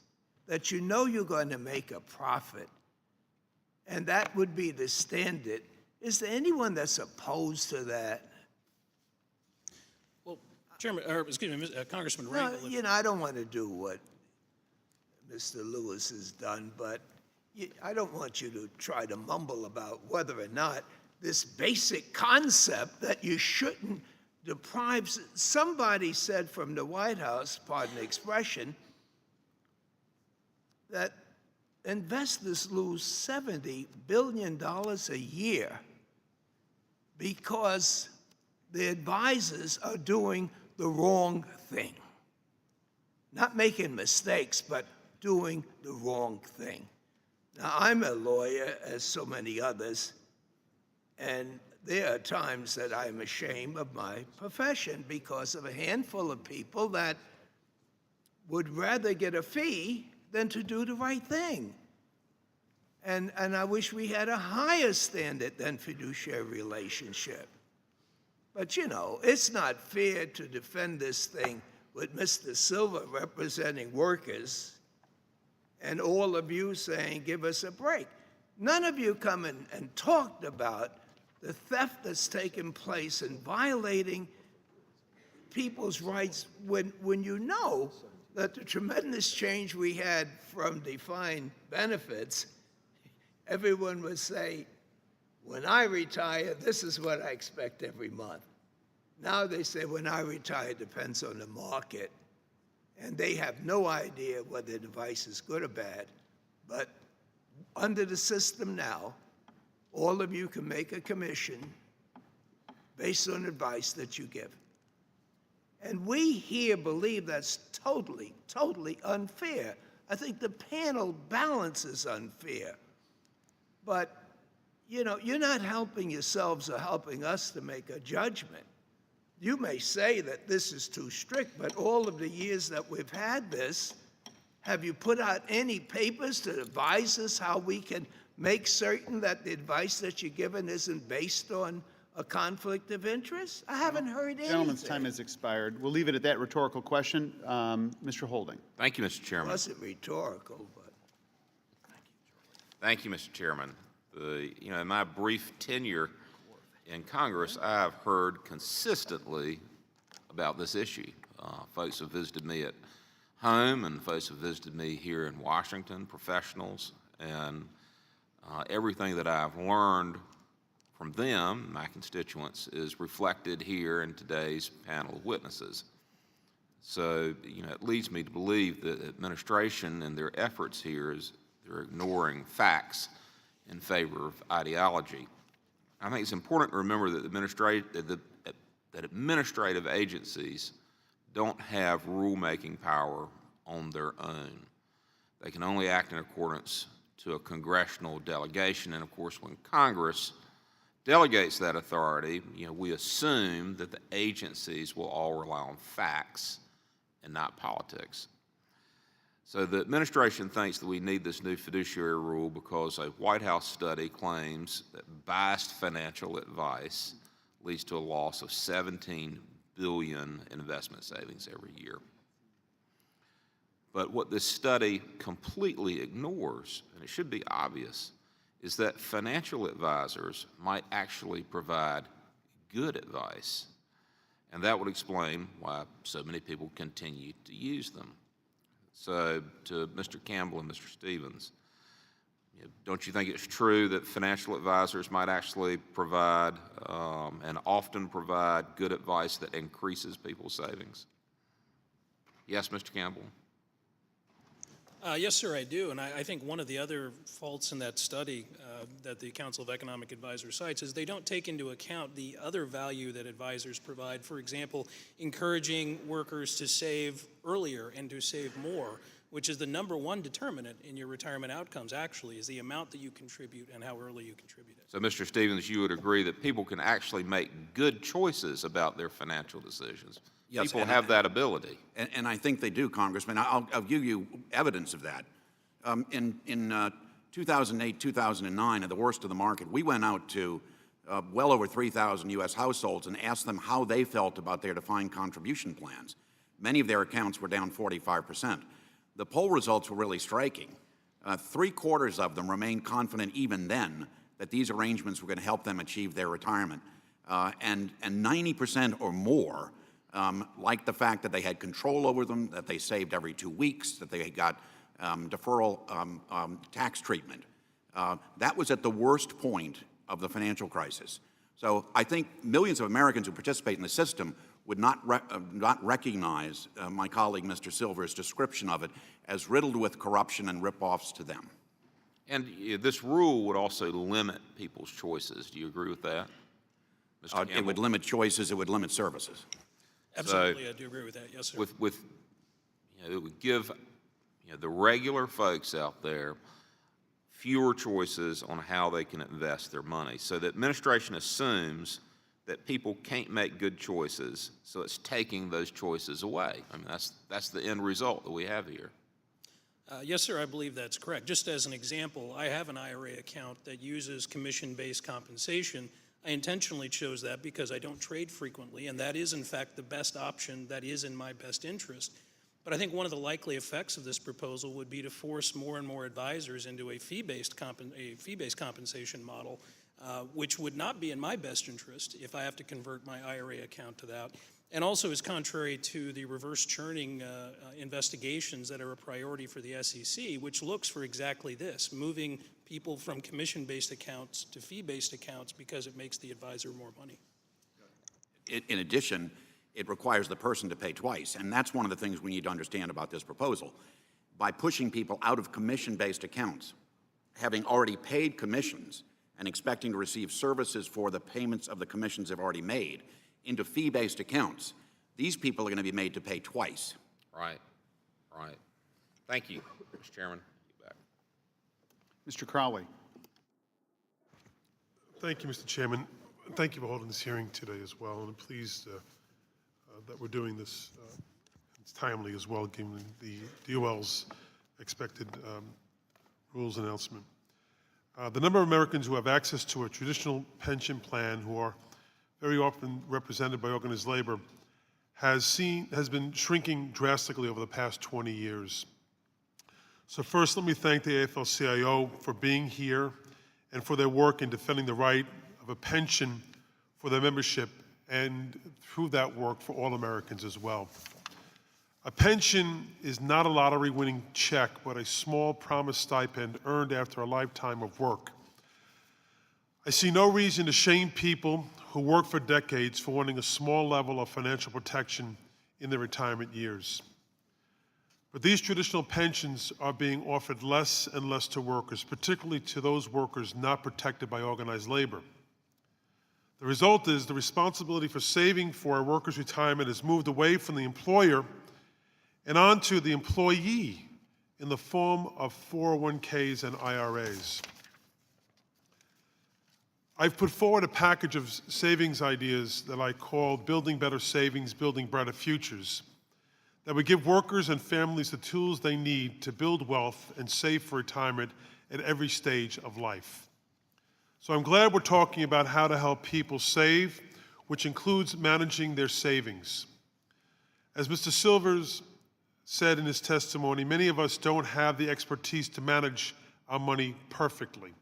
that you know you're going to make a profit, and that would be the standard, is there anyone that's opposed to that? Well, Chairman, or excuse me, Congressman No, Rangel, you know, I don't want to do what Mr. Lewis has done, but I don't want you to try to mumble about whether or not this basic concept that you shouldn't deprive. Somebody said from the White House, pardon the expression, that investors lose $70 billion a year because the advisors are doing the wrong thing. Not making mistakes, but doing the wrong thing. Now, I'm a lawyer, as so many others, and there are times that I'm ashamed of my profession because of a handful of people that would rather get a fee than to do the right thing. And I wish we had a higher standard than fiduciary relationship. But, you know, it's not fair to defend this thing with Mr. Silva representing workers and all of you saying, give us a break. None of you come and talked about the theft that's taken place and violating people's rights when you know that the tremendous change we had from defined benefits, everyone would say, when I retire, this is what I expect every month. Now they say, when I retire, it depends on the market. And they have no idea whether the device is good or bad. But under the system now, all of you can make a commission based on advice that you give. And we here believe that's totally, totally unfair. I think the panel balance is unfair. But, you know, you're not helping yourselves or helping us to make a judgment. You may say that this is too strict, but all of the years that we've had this, have you put out any papers to advise us how we can make certain that the advice that you're given isn't based on a conflict of interest? I haven't heard anything. Gentleman's time has expired. We'll leave it at that rhetorical question. Mr. Holding. Thank you, Mr. It Chairman. wasn't rhetorical, but. Thank you, Mr. Chairman. In my brief tenure in Congress, I have heard consistently about this issue. Folks have visited me at home, and folks have visited me here in Washington, professionals, and everything that I've learned from them, my constituents, is reflected here in today's panel of witnesses. So, it leads me to believe that administration and their efforts here is they're ignoring facts in favor of ideology. I think it's important to remember that administrative agencies don't have rulemaking power on their own. They can only act in accordance to a congressional delegation, and of course, when Congress delegates that authority, we assume that the agencies will all rely on facts and not politics. So the administration thinks that we need this new fiduciary rule because a White House study claims that biased financial advice leads to a loss of $17 billion in investment savings every year. But what this study completely ignores, and it should be obvious, is that financial advisors might actually provide good advice. And that would explain why so many people continue to use them. So to Mr. Campbell and Mr. Stevens, don't you think it's true that financial advisors might actually provide and often provide good advice that increases people's savings? Yes, Mr. Campbell? Yes, sir, I do. And I think one of the other faults in that study that the Council of Economic Advisors cites is they don't take into account the other value that advisors provide. For example, encouraging workers to save earlier and to save more, which is the number one determinant in your retirement outcomes, actually, is the amount that you contribute and how early you contribute it. So, Mr. Stevens, you would agree that people can actually make good choices about their financial decisions? Yes, People and have that ability. And I think they do, Congressman. I'll give you evidence of that. In 2008, 2009, at the worst of the market, we went out to well over 3,000 U.S. households and asked them how they felt about their defined contribution plans. Many of their accounts were down 45%. The poll results were really striking. 3/4 of them remained confident even then that these arrangements were going to help them achieve their retirement. And 90% or more liked the fact that they had control over them, that they saved every 2 weeks, that they got deferral tax treatment. That was at the worst point of the financial crisis. So I think millions of Americans who participate in the system would not recognize my colleague Mr. Silver's description of it as riddled with corruption and ripoffs to them. And this rule would also limit people's choices. Do you agree with that, Mr. Campbell? It would limit choices. It would limit services. Absolutely, I do agree with that. Yes, sir. It would give the regular folks out there fewer choices on how they can invest their money. So the administration assumes that people can't make good choices, so it's taking those choices away. I mean, that's the end result that we have here. Yes, sir, I believe that's correct. Just as an example, I have an IRA account that uses commission-based compensation. I intentionally chose that because I don't trade frequently, and that is, in fact, the best option that is in my best interest. But I think one of the likely effects of this proposal would be to force more and more advisors into a fee-based compensation model, which would not be in my best interest if I have to convert my IRA account to that, and also is contrary to the reverse churning investigations that are a priority for the SEC, which looks for exactly this, moving people from commission-based accounts to fee-based accounts because it makes the advisor more money. In addition, it requires the person to pay twice, and that's one of the things we need to understand about this proposal. By pushing people out of commission-based accounts, having already paid commissions and expecting to receive services for the payments of the commissions they've already made into fee-based accounts, these people are going to be made to pay twice. Right. Thank you, Mr. Chairman. Mr. Crowley. Thank you, Mr. Chairman. Thank you for holding this hearing today as well, and I'm pleased that we're doing this. It's timely as well, given the DOL's expected rules announcement. The number of Americans who have access to a traditional pension plan, who are very often represented by organized labor, has been shrinking drastically over the past 20 years. So first, let me thank the AFL-CIO for being here and for their work in defending the right of a pension for their membership, and through that work for all Americans as well. A pension is not a lottery-winning check, but a small promised stipend earned after a lifetime of work. I see no reason to shame people who work for decades for wanting a small level of financial protection in their retirement years. But these traditional pensions are being offered less and less to workers, particularly to those workers not protected by organized labor. The result is the responsibility for saving for a worker's retirement has moved away from the employer and onto the employee in the form of 401ks and IRAs. I've put forward a package of savings ideas that I call Building Better Savings, Building Brighter Futures, that would give workers and families the tools they need to build wealth and save for retirement at every stage of life. So I'm glad we're talking about how to help people save, which includes managing their savings. As Mr. Silvers said in his testimony, many of us don't have the expertise to manage our money perfectly.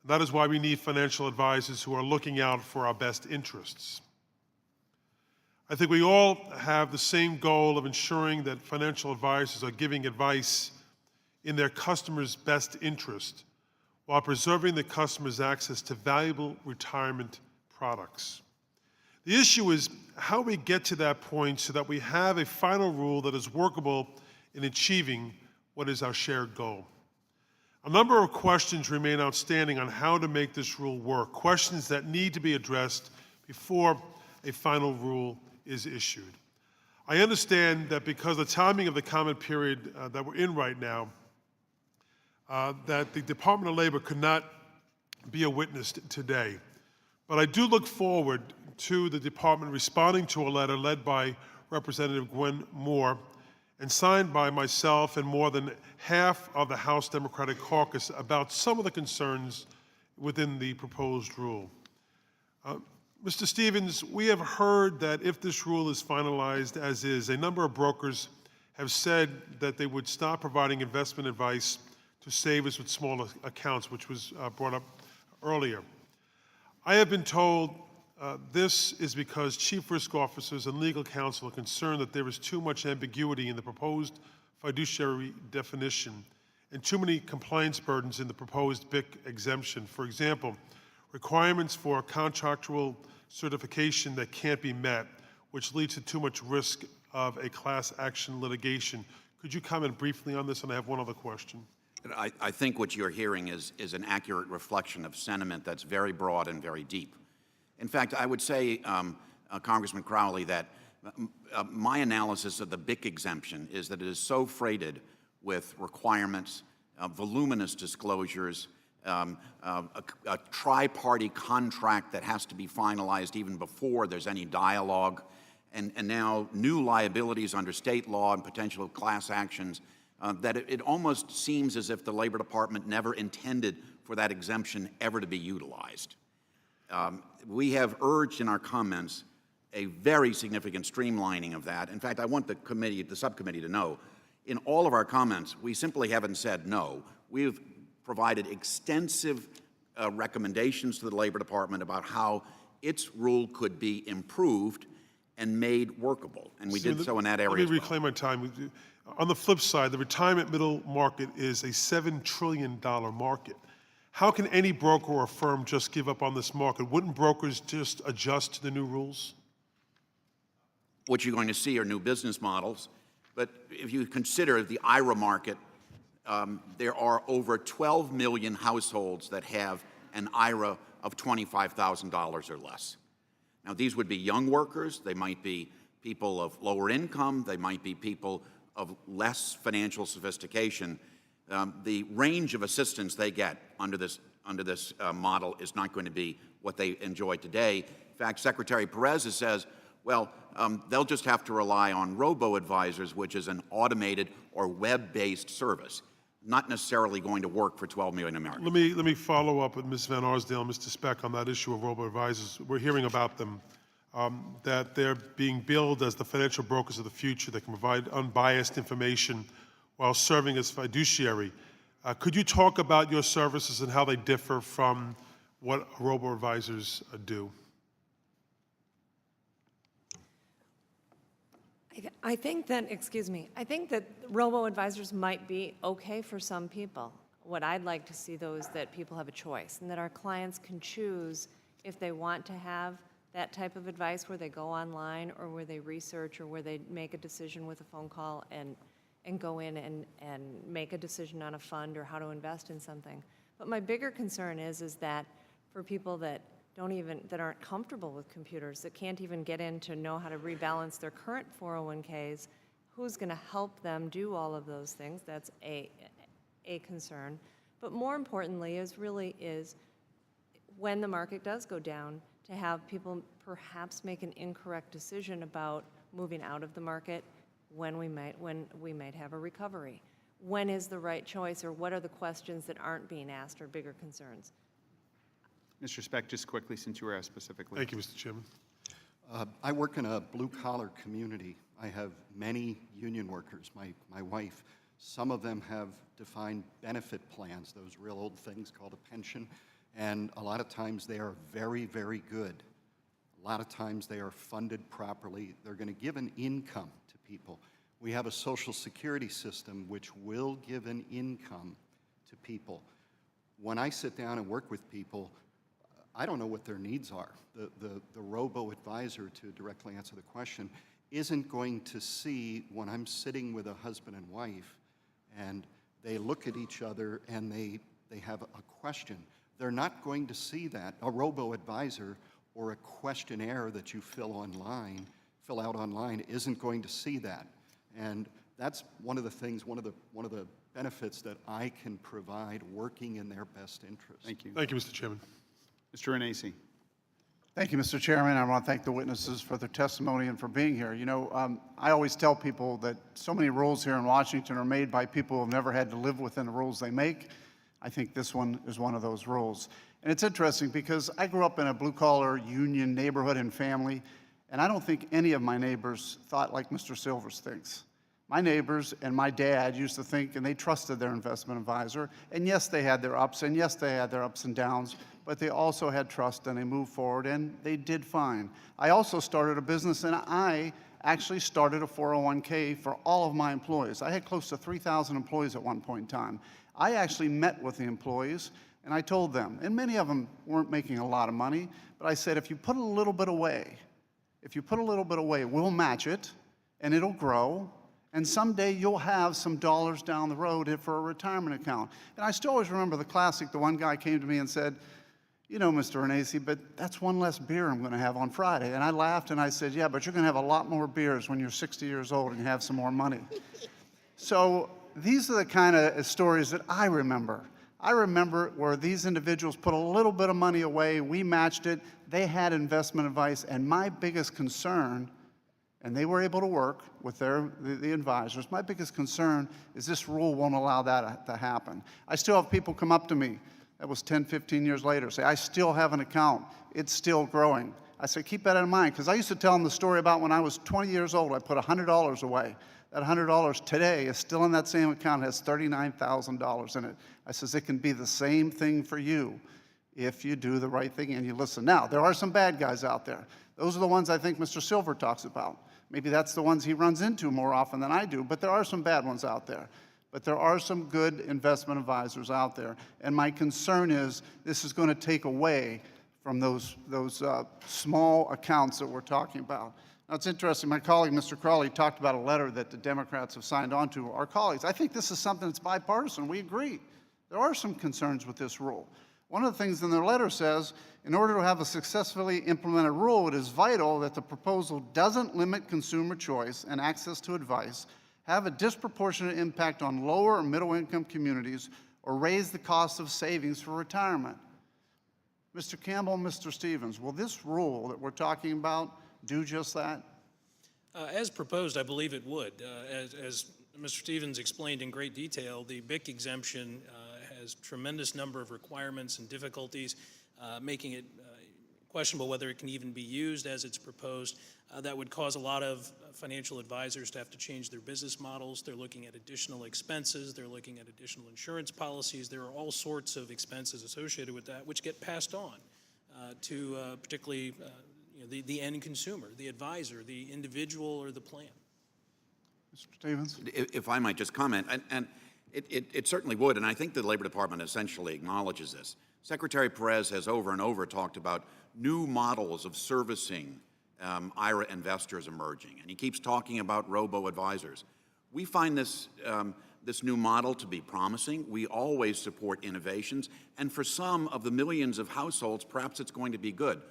That is why we need financial advisors who are looking out for our best interests. I think we all have the same goal of ensuring that financial advisors are giving advice in their customers' best interest while preserving the customer's access to valuable retirement products. The issue is how we get to that point so that we have a final rule that is workable in achieving what is our shared goal. A number of questions remain outstanding on how to make this rule work, questions that need to be addressed before a final rule is issued. I understand that because the timing of the comment period that we're in right now, that the Department of Labor could not be a witness today. But I do look forward to the department responding to a letter led by Representative Gwen Moore and signed by myself and more than half of the House Democratic Caucus about some of the concerns within the proposed rule. Mr. Stevens, we have heard that if this rule is finalized as is, a number of brokers have said that they would stop providing investment advice to savers with small accounts, which was brought up earlier. I have been told this is because chief risk officers and legal counsel are concerned that there is too much ambiguity in the proposed fiduciary definition and too many compliance burdens in the proposed BIC exemption. For example, requirements for contractual certification that can't be met, which leads to too much risk of a class action litigation. Could you comment briefly on this? And I have one other question. I think what you're hearing is an accurate reflection of sentiment that's very broad and very deep. In fact, I would say, Congressman Crowley, that my analysis of the BIC exemption is that it is so freighted with requirements, voluminous disclosures, a tri-party contract that has to be finalized even before there's any dialogue, and now new liabilities under state law and potential class actions, that it almost seems as if the Labor Department never intended for that exemption ever to be utilized. We have urged in our comments a very significant streamlining of that. In fact, I want the subcommittee to know, in all of our comments, we simply haven't said no. We've provided extensive recommendations to the Labor Department about how its rule could be improved and made workable, and we did so in that area. Let me reclaim my time. On the flip side, the retirement middle market is a $7 trillion market. How can any broker or firm just give up on this market? Wouldn't brokers just adjust to the new rules? What you're going to see are new business models, but if you consider the IRA market, there are over 12 million households that have an IRA of $25,000 or less. Now, these would be young workers, they might be people of lower income, they might be people of less financial sophistication. The range of assistance they get under this model is not going to be what they enjoy today. In fact, Secretary Perez says, well, they'll just have to rely on robo-advisors, which is an automated or web-based service, not necessarily going to work for 12 million Americans. Let me follow up with Ms. Van Arsdale and Mr. Speck on that issue of robo-advisors. We're hearing about them, that they're being billed as the financial brokers of the future that can provide unbiased information while serving as fiduciary. Could you talk about your services and how they differ from what robo-advisors do? I think that, I think that robo-advisors might be okay for some people. What I'd like to see, though, is that people have a choice and that our clients can choose if they want to have that type of advice where they go online or where they research or where they make a decision with a phone call and go in and make a decision on a fund or how to invest in something. But my bigger concern is that for people that aren't comfortable with computers, that can't even get in to know how to rebalance their current 401ks, who's going to help them do all of those things? That's a concern. But more importantly is when the market does go down, to have people perhaps make an incorrect decision about moving out of the market when we might have a recovery. When is the right choice, or what are the questions that aren't being asked or bigger concerns? Mr. Speck, just quickly, since you were asked specifically. Thank you, Mr. Chairman. I work in a blue-collar community. I have many union workers, my wife. Some of them have defined benefit plans, those real old things called a pension, and a lot of times they are very, very good. A lot of times they are funded properly. They're going to give an income to people. We have a Social Security system which will give an income to people. When I sit down and work with people, I don't know what their needs are. The robo-advisor, to directly answer the question, isn't going to see when I'm sitting with a husband and wife and they look at each other and they have a question. They're not going to see that. A robo-advisor or a questionnaire that you fill online fill out online isn't going to see that. And that's one of the things, one of the benefits that I can provide working in their best interest. Thank you. Thank you, Mr. Chairman. Mr. Renacci. Thank you, Mr. Chairman. I want to thank the witnesses for their testimony and for being here. You know, I always tell people that so many rules here in Washington are made by people who have never had to live within the rules they make. I think this one is one of those rules. And it's interesting because I grew up in a blue-collar union neighborhood and family, and I don't think any of my neighbors thought like Mr. Silvers thinks. My neighbors and my dad used to think, and they trusted their investment advisor, and yes, they had their ups, and yes, they had their ups and downs, but they also had trust, and they moved forward, and they did fine. I also started a business, and I actually started a 401k for all of my employees. I had close to 3,000 employees at one point in time. I actually met with the employees, and I told them, and many of them weren't making a lot of money, but I said, if you put a little bit away, we'll match it, and it'll grow, and someday you'll have some dollars down the road for a retirement account. And I still always remember the classic, the one guy came to me and said, you know, Mr. Renacci, but that's one less beer I'm going to have on Friday. And I laughed and I said, yeah, but you're going to have a lot more beers when you're 60 years old and have some more money. So these are the kind of stories that I remember. I remember where these individuals put a little bit of money away, we matched it, they had investment advice, and my biggest concern, and they were able to work with the advisors, my biggest concern is this rule won't allow that to happen. I still have people come up to me, that was 10, 15 years later, say, I still have an account, it's still growing. I say, keep that in mind, because I used to tell them the story about when I was 20 years old, I put $100 away. That $100 today is still in that same account, has $39,000 in it. I says, it can be the same thing for you if you do the right thing and you listen. Now, there are some bad guys out there. Those are the ones I think Mr. Silver talks about. Maybe that's the ones he runs into more often than I do, but there are some bad ones out there. But there are some good investment advisors out there. And my concern is this is going to take away from those small accounts that we're talking about. Now, it's interesting. My colleague, Mr. Crawley, talked about a letter that the Democrats have signed on to. Our colleagues, I think this is something that's bipartisan. We agree. There are some concerns with this rule. One of the things in their letter says, in order to have a successfully implemented rule, it is vital that the proposal doesn't limit consumer choice and access to advice, have a disproportionate impact on lower or middle-income communities, or raise the cost of savings for retirement. Mr. Campbell and Mr. Stevens, will this rule that we're talking about do just that? As proposed, I believe it would. As Mr. Stevens explained in great detail, the BIC exemption has tremendous number of requirements and difficulties, making it questionable whether it can even be used as it's proposed. That would cause a lot of financial advisors to have to change their business models. They're looking at additional expenses. They're looking at additional insurance policies. There are all sorts of expenses associated with that, which get passed on to particularly the end consumer, the advisor, the individual, or the plan. Mr. Stevens? If I might just comment, and it certainly would, and I think the Labor Department essentially acknowledges this. Secretary Perez has over and over talked about new models of servicing IRA investors emerging, and he keeps talking about robo-advisors. We find this new model to be promising. We always support innovations, and for some of the millions of households, perhaps it's going to be good.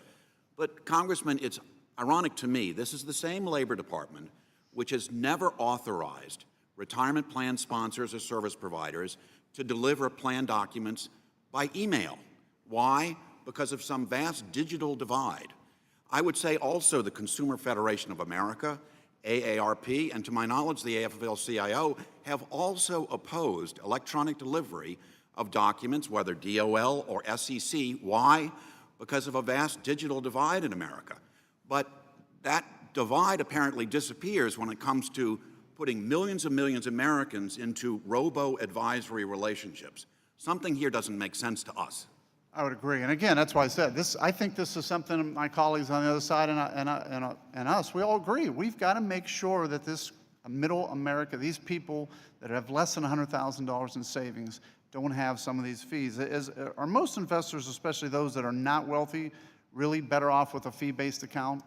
But Congressman, it's ironic to me, this is the same Labor Department which has never authorized retirement plan sponsors or service providers to deliver plan documents by email. Why? Because of some vast digital divide. I would say also the Consumer Federation of America, AARP, and to my knowledge, the AFL-CIO have also opposed electronic delivery of documents, whether DOL or SEC. Why? Because of a vast digital divide in America. But that divide apparently disappears when it comes to putting millions of Americans into robo-advisory relationships. Something here doesn't make sense to us. I would agree. And again, that's why I said this. I think this is something my colleagues on the other side and us, we all agree. We've got to make sure that this middle America, these people that have less than $100,000 in savings, don't have some of these fees. Are most investors, especially those that are not wealthy, really better off with a fee-based account?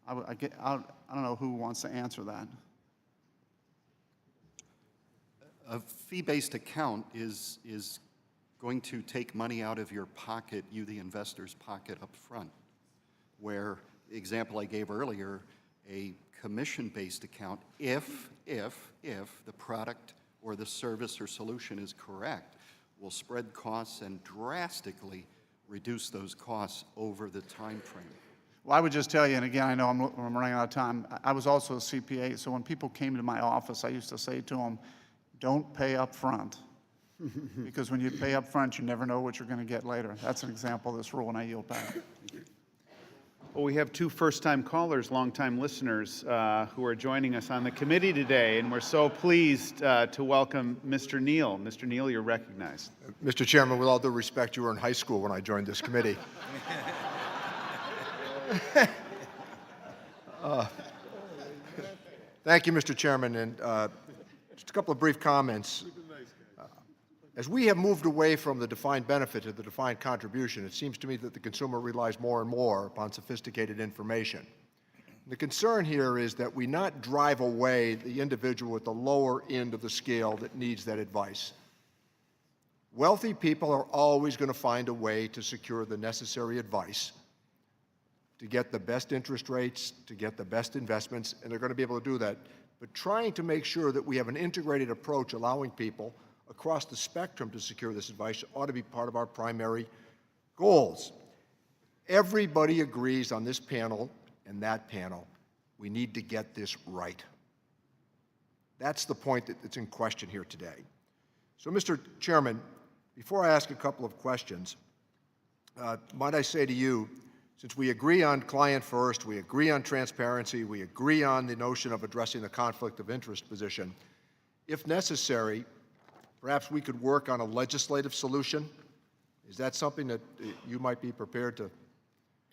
I don't know who wants to answer that. A fee-based account is going to take money out of your pocket, you the investor's pocket up front, where the example I gave earlier, a commission-based account if the product or the service or solution is correct, will spread costs and drastically reduce those costs over the time frame. Well, I would just tell you, and again, I know I'm running out of time, I was also a CPA, so when people came to my office, I used to say to them, don't pay up front. Because when you pay up front, you never know what you're going to get later. That's an example of this rule, and I yield back. Well, we have two first-time callers, long-time listeners, who are joining us on the committee today, and we're so pleased to welcome Mr. Neal. Mr. Neal, you're recognized. Mr. Chairman, with all due respect, you were in high school when I joined this committee. Thank you, Mr. Chairman, and just a couple of brief comments. As we have moved away from the defined benefit to the defined contribution, it seems to me that the consumer relies more and more upon sophisticated information. The concern here is that we not drive away the individual at the lower end of the scale that needs that advice. Wealthy people are always going to find a way to secure the necessary advice to get the best interest rates, to get the best investments, and they're going to be able to do that. But trying to make sure that we have an integrated approach allowing people across the spectrum to secure this advice ought to be part of our primary goals. Everybody agrees on this panel and that panel. We need to get this right. That's the point that's in question here today. So, Mr. Chairman, before I ask a couple of questions, might I say to you, since we agree on client first, we agree on transparency, we agree on the notion of addressing the conflict of interest position, if necessary, perhaps we could work on a legislative solution. Is that something that you might be prepared to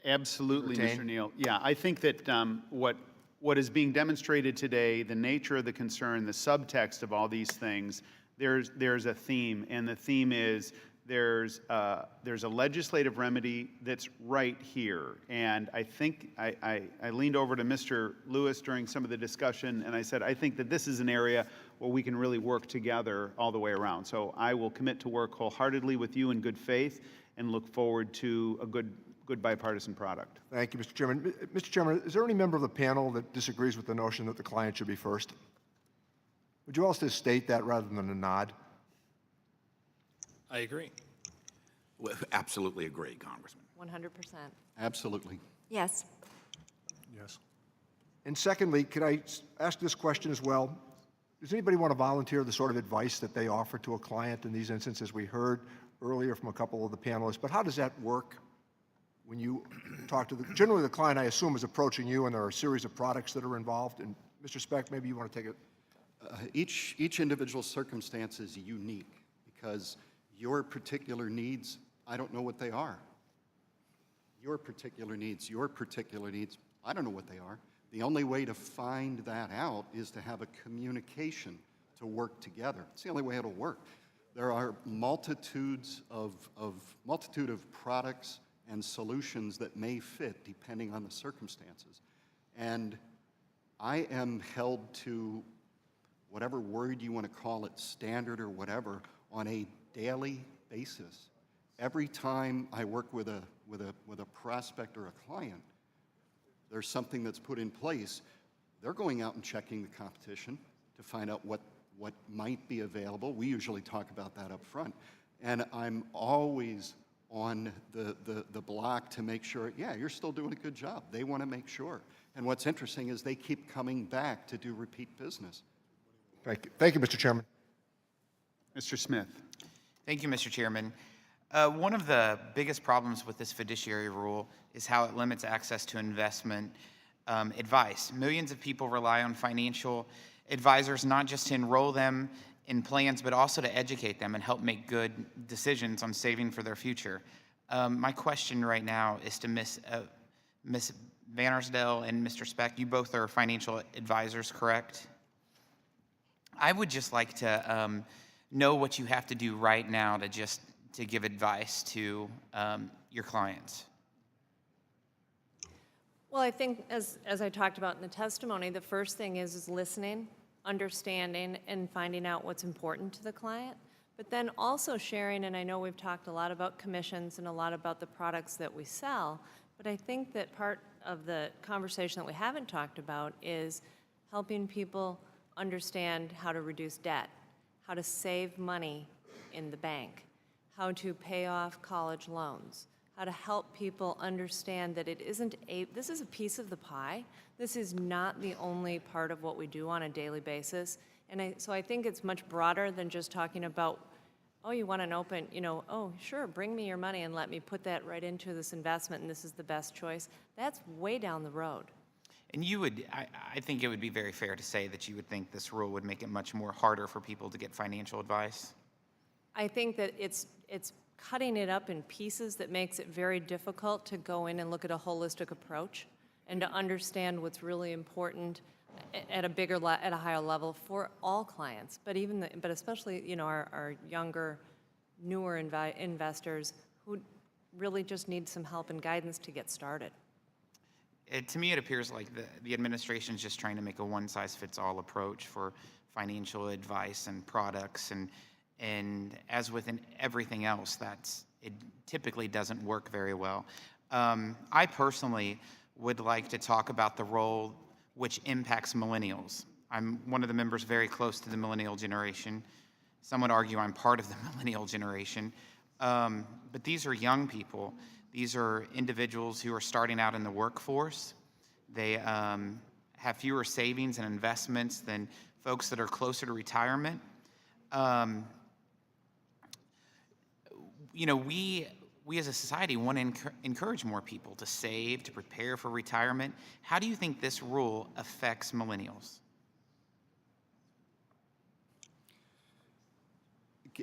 Absolutely, entertain? Mr. Neal. Yeah, I think that what is being demonstrated today, the nature of the concern, the subtext of all these things, there's a theme, and the theme is there's a legislative remedy that's right here. And I think I leaned over to Mr. Lewis during some of the discussion, and I said, I think that this is an area where we can really work together all the way around. So I will commit to work wholeheartedly with you in good faith and look forward to a good bipartisan product. Thank you, Mr. Chairman. Mr. Chairman, is there any member of the panel that disagrees with the notion that the client should be first? Would you also state that rather than a nod? I agree. Well, absolutely agree, Congressman. 100%. Absolutely. Yes. Yes. And secondly, could I ask this question as well? Does anybody want to volunteer the sort of advice that they offer to a client in these instances? We heard earlier from a couple of the panelists, but how does that work when you talk to generally the client, I assume, is approaching you and there are a series of products that are involved. And Mr. Speck, maybe you want to take it. Each individual circumstance is unique because your particular needs, I don't know what they are. Your particular needs, I don't know what they are. The only way to find that out is to have a communication to work together. It's the only way it'll work. There are multitude of products and solutions that may fit depending on the circumstances. And I am held to whatever word you want to call it, standard or whatever, on a daily basis. Every time I work with a prospect or a client, there's something that's put in place. They're going out and checking the competition to find out what might be available. We usually talk about that up front. And I'm always on the block to make sure, yeah, you're still doing a good job. They want to make sure. And what's interesting is they keep coming back to do repeat business. Thank you, Mr. Chairman. Mr. Smith. Thank you, Mr. Chairman. One of the biggest problems with this fiduciary rule is how it limits access to investment advice. Millions of people rely on financial advisors not just to enroll them in plans, but also to educate them and help make good decisions on saving for their future. My question right now is to Ms. Bannersdale and Mr. Speck. You both are financial advisors, correct? I would just like to know what you have to do right now to give advice to your clients. Well, I think as I talked about in the testimony, the first thing is listening, understanding, and finding out what's important to the client, but then also sharing, and I know we've talked a lot about commissions and a lot about the products that we sell, But I think that part of the conversation that we haven't talked about is helping people understand how to reduce debt, how to save money in the bank, how to pay off college loans, how to help people understand that this is a piece of the pie. This is not the only part of what we do on a daily basis. And so I think it's much broader than just talking about, oh, you want an open, oh, sure, bring me your money and let me put that right into this investment and this is the best choice. That's way down the road. And I think it would be very fair to say that you would think this rule would make it much more harder for people to get financial advice. I think that it's cutting it up in pieces that makes it very difficult to go in and look at a holistic approach and to understand what's really important at a higher level for all clients, but especially our younger, newer investors who really just need some help and guidance to get started. To me, it appears like the administration is just trying to make a one-size-fits-all approach for financial advice and products, and as with everything else, it typically doesn't work very well. I personally would like to talk about the role which impacts millennials. I'm one of the members very close to the millennial generation. Some would argue I'm part of the millennial generation. But these are young people. These are individuals who are starting out in the workforce. They have fewer savings and investments than folks that are closer to retirement. We as a society want to encourage more people to save, to prepare for retirement. How do you think this rule affects millennials?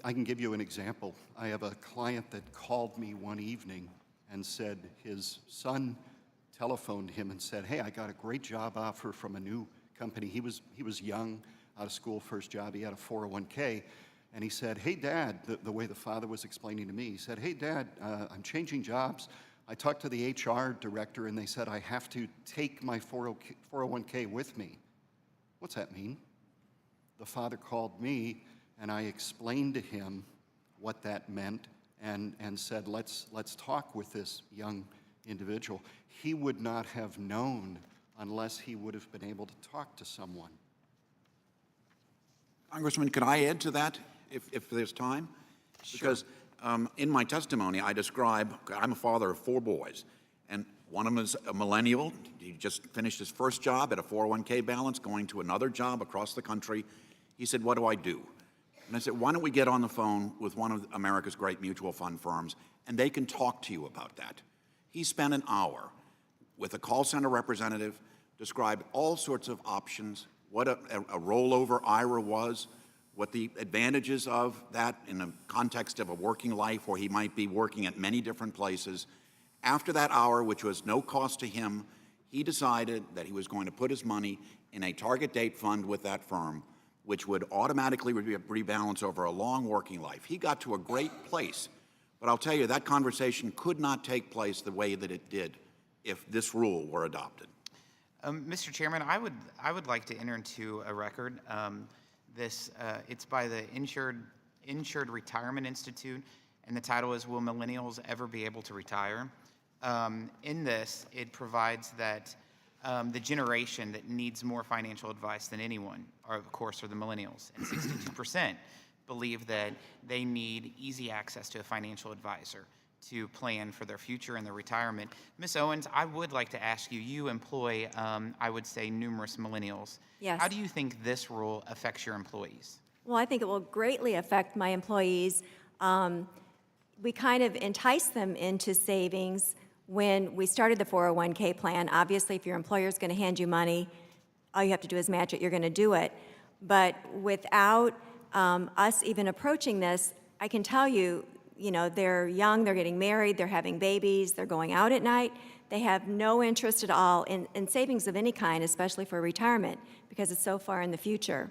I can give you an example. I have a client that called me one evening and said his son telephoned him and said, hey, I got a great job offer from a new company. He was young, out of school, first job. He had a 401k. And he said, hey, Dad, the way the father was explaining to me, he said, hey, Dad, I'm changing jobs. I talked to the HR director, and they said I have to take my 401k with me. What's that mean? The father called me, and I explained to him what that meant and said, let's talk with this young individual. He would not have known unless he would have been able to talk to someone. Congressman, could I add to that? If there's time? Sure. Because in my testimony, I describe, I'm a father of 4 boys, and one of them is a millennial. He just finished his first job at a 401k balance, going to another job across the country. He said, what do I do? And I said, why don't we get on the phone with one of America's great mutual fund firms, and they can talk to you about that. He spent an hour with a call center representative, described all sorts of options, what a rollover IRA was, what the advantages of that in the context of a working life where he might be working at many different places. After that hour, which was no cost to him, he decided that he was going to put his money in a target date fund with that firm, which would automatically rebalance over a long working life. He got to a great place, but I'll tell you, that conversation could not take place the way that it did if this rule were adopted. Mr. Chairman, I would like to enter into a record. It's by the Insured Retirement Institute, and the title is, Will Millennials Ever Be Able to Retire? In this, it provides that the generation that needs more financial advice than anyone, of course, are the millennials, and 62% believe that they need easy access to a financial advisor to plan for their future and their retirement. Ms. Owens, I would like to ask you, you employ, I would say, numerous millennials. Yes. How do you think this rule affects your employees? Well, I think it will greatly affect my employees. We kind of entice them into savings when we started the 401k plan. Obviously, if your employer is going to hand you money, all you have to do is match it, you're going to do it. But without us even approaching this, I can tell you, they're young, they're getting married, they're having babies, they're going out at night. They have no interest at all in savings of any kind, especially for retirement, because it's so far in the future.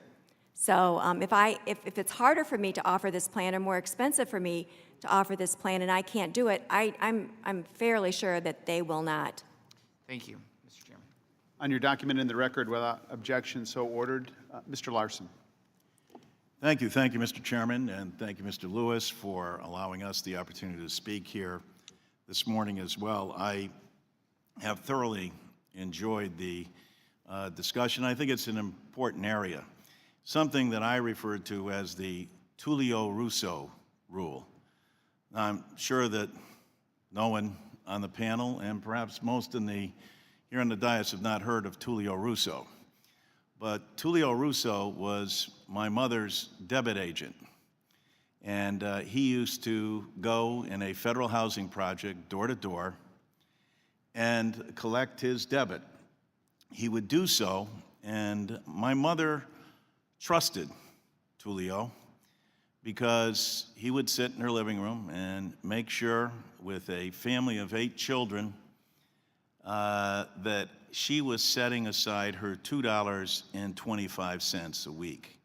So if it's harder for me to offer this plan or more expensive for me to offer this plan and I can't do it, I'm fairly sure that they will not. Thank you, Mr. Chairman. On your document in the record, without objection, so ordered. Mr. Larson. Thank you, Mr. Chairman, and thank you, Mr. Lewis, for allowing us the opportunity to speak here this morning as well. I have thoroughly enjoyed the discussion. I think it's an important area, something that I refer to as the Tullio Russo rule. Now, I'm sure that no one on the panel, and perhaps most here on the dais, have not heard of Tullio Russo. But Tullio Russo was my mother's debit agent. And he used to go in a federal housing project door to door and collect his debit. He would do so, and my mother trusted Tullio because he would sit in her living room and make sure, with a family of 8 children, that she was setting aside her $2.25 a week,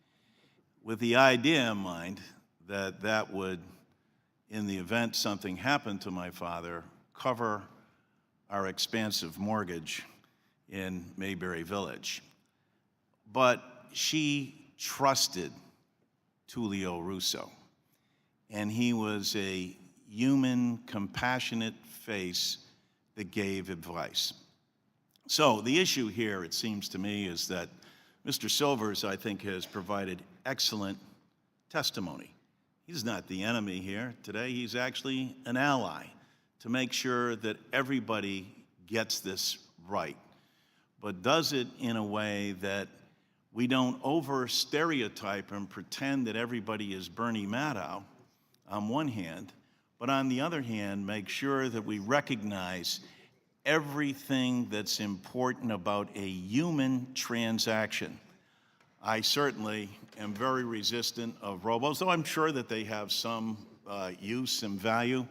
with the idea in mind that that would, in the event something happened to my father, cover our expansive mortgage in Mayberry Village. But she trusted Tullio Russo, and he was a human, compassionate face that gave advice. So the issue here, it seems to me, is that Mr. Silvers, I think, has provided excellent testimony. He's not the enemy here today. He's actually an ally to make sure that everybody gets this right, but does it in a way that we don't over-stereotype and pretend that everybody is Bernie Madoff on one hand, but on the other hand, make sure that we recognize everything that's important about a human transaction. I certainly am very resistant of robos, though I'm sure that they have some use and value,